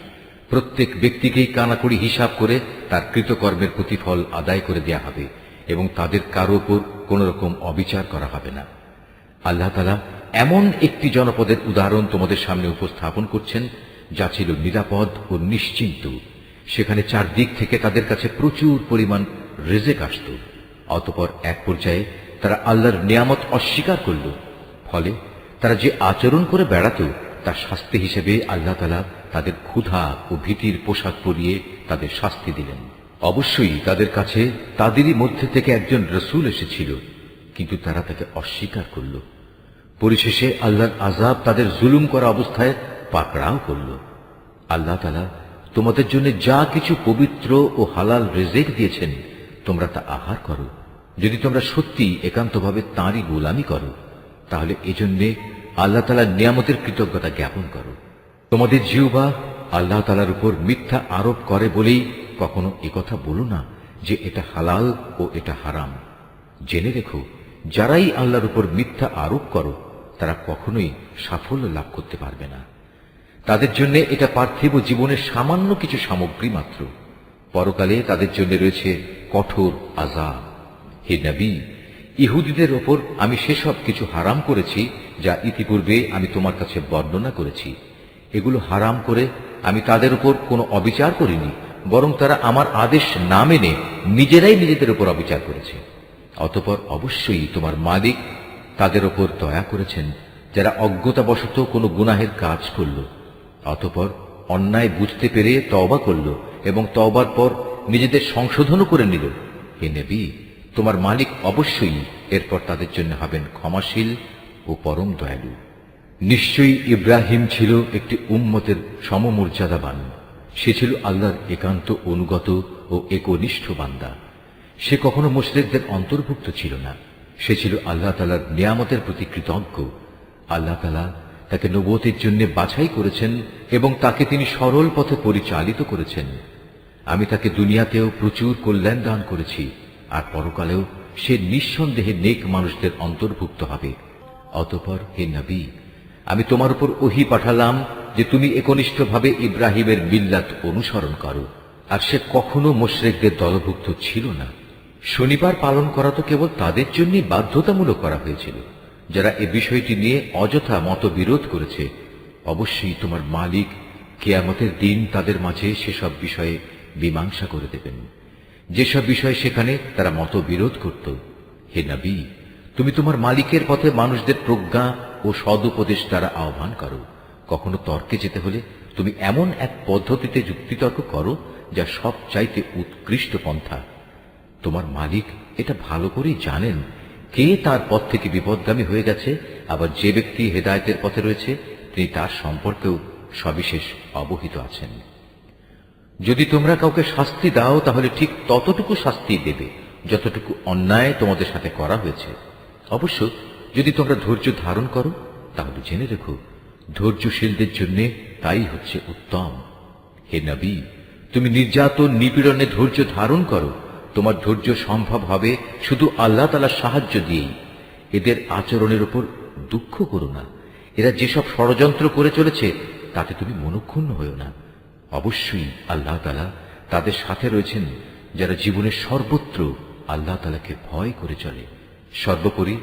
প্রত্যেক ব্যক্তিকেই কানাকড়ি হিসাব করে তার কৃতকর্মের প্রতিফল আদায় করে দেয়া হবে এবং তাদের কারো উপর কোন রকম অবিচার করা হবে না। আল্লাহ তাআলা এমন একটি জনপদের উদাহরণ তোমাদের সামনে উপস্থাপন করছেন যা ছিল নিরাপদ ও নিশ্চিন্ত। সেখানে চারদিক থেকে তাদের কাছে প্রচুর পরিমাণ রিজিক আসত। অতঃপর এক পর্যায়ে তারা আল্লাহর নিয়ামত অস্বীকার করল। ফলে তারা যে আচরণ করে বেড়াত তার শাস্তি হিসেবে আল্লাহ তাআলা তাদের ক্ষুধা ও ভীতির পোশাক পরিয়ে তাদের শাস্তি দিলেন। অবশ্যই তাদের কাছে তাদেরই মধ্যে থেকে একজন রাসূল এসেছিল, কিন্তু তারা তাকে অস্বীকার করল। পরিশেষে আল্লাহর আযাব তাদের জুলুম করা অবস্থায় পাকড়াও করল। আল্লাহ তাআলা তোমাদের জন্য যা কিছু পবিত্র ও হালাল রিজিক দিয়েছেন তোমরা তা আহার করো। যদি তোমরা সত্যি একান্তভাবে তাঁরই গোলামি করো, তাহলে এজন্য আল্লাহ তাআলার নিয়ামতের কৃতজ্ঞতা জ্ঞাপন করো। তোমাদের জিহ্বা আল্লাহ তাআলার উপর মিথ্যা আরোপ করে বলেই কখনো একথা বলো না যে এটা হালাল ও এটা হারাম। জেনে রেখো, যারাই আল্লাহর উপর মিথ্যা আরোপ করো তারা কখনোই সাফল্য লাভ করতে পারবে না। তাদের জন্য এটা পার্থিব জীবনের সামান্য কিছু সামগ্রী মাত্র। পরকালে তাদের জন্য রয়েছে কঠোর আযাব। হে নবী, ইহুদীদের ওপর আমি সেসব কিছু হারাম করেছি যা ইতিপূর্বে আমি তোমার কাছে বর্ণনা করেছি। এগুলো হারাম করে আমি তাদের উপর কোনো অবিচার করিনি, বরং তারা আমার আদেশ না মেনে নিজেরাই নিজেদের উপর অবিচার করেছে। অতঃপর অবশ্যই তোমার মালিক তাদের উপর দয়া করেছেন যারা অজ্ঞতাবশত কোনো গুনাহের কাজ করল, অতঃপর অন্যায় বুঝতে পেরে তওবা করল এবং তওবার পর নিজেদের সংশোধনও করে নিল। হে নবী, তোমার মালিক অবশ্যই এরপর তাদের জন্য হবেন ক্ষমাশীল ও পরম দয়ালু। নিশ্চয়ই ইব্রাহিম ছিল একটি উম্মতের সমমর্যাদাবান। সে ছিল আল্লাহর একান্ত অনুগত ও একনিষ্ঠ বান্দা। সে কখনো মুশরিকদের অন্তর্ভুক্ত ছিল না। সে ছিল আল্লাহ তাআলার নিয়ামতের প্রতি কৃতজ্ঞ। আল্লাহ তাআলা তাকে নবুয়তের জন্য বাছাই করেছেন এবং তাকে তিনি সরল পথে পরিচালিত করেছেন। আমি তাকে দুনিয়াতেও প্রচুর কল্যাণ দান করেছি, আর পরকালেও সে নিঃসন্দেহে নেক মানুষদের অন্তর্ভুক্ত হবে। অতঃপর হে নবী, আমি তোমার উপর ওহী পাঠালাম যে তুমি একনিষ্ঠভাবে ইব্রাহিমের মিল্লাত অনুসরণ করো। আর সে কখনো মুশরিকদের দলভুক্ত ছিল না। শনিবার পালন করা তো কেবল তাদের জন্যই বাধ্যতামূলক করা হয়েছিল যারা এ বিষয়টি নিয়ে অযথা মতবিরোধ করেছে। অবশ্যই তোমার মালিক কিয়ামতের দিন তাদের মাঝে সেসব বিষয়ে মীমাংসা করে দেবেন, যেসব বিষয়ে সেখানে তারা মতবিরোধ করত। হে নবী, তুমি তোমার মালিকের পথে মানুষদের প্রজ্ঞা ও সদুপদেশ দ্বারা আহ্বান করো। কখনো তর্কে যেতে হলে তুমি এমন এক পদ্ধতিতে যুক্তিতর্ক করো যা সব চাইতে উৎকৃষ্ট পন্থা। তোমার মালিক এটা ভালো করেই জানেন কে তার পথ থেকে বিপদগামী হয়ে গেছে, আবার যে ব্যক্তি হেদায়েতের পথে রয়েছে তিনি তার সম্পর্কেও সবিশেষ অবহিত আছেন। যদি তোমরা কাউকে শাস্তি দাও তাহলে ঠিক ততটুকু শাস্তি দেবে যতটুকু অন্যায় তোমাদের সাথে করা হয়েছে। অবশ্য যদি তোমরা ধৈর্য ধারণ করো তাহলে জেনে রেখো, ধৈর্যশীলদের জন্য তাই হচ্ছে উত্তম। হে নবী, তুমি নির্যাতন নিপীড়নে ধৈর্য ধারণ করো। তোমার ধৈর্য সম্ভব হবে শুধু আল্লাহ তাআলার সাহায্য দিয়েই। এদের আচরণের উপর দুঃখ করো না। এরা যেসব ষড়যন্ত্র করে চলেছে তাতে তুমি মনক্ষুণ্ণ হও না। অবশ্যই আল্লাহ তাআলা তাদের সাথে রয়েছেন যারা জীবনের সর্বত্র আল্লাহ তাআলাকে ভয় করে চলে, সর্বোপরি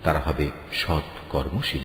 তারা হবে সৎ কর্মশীল।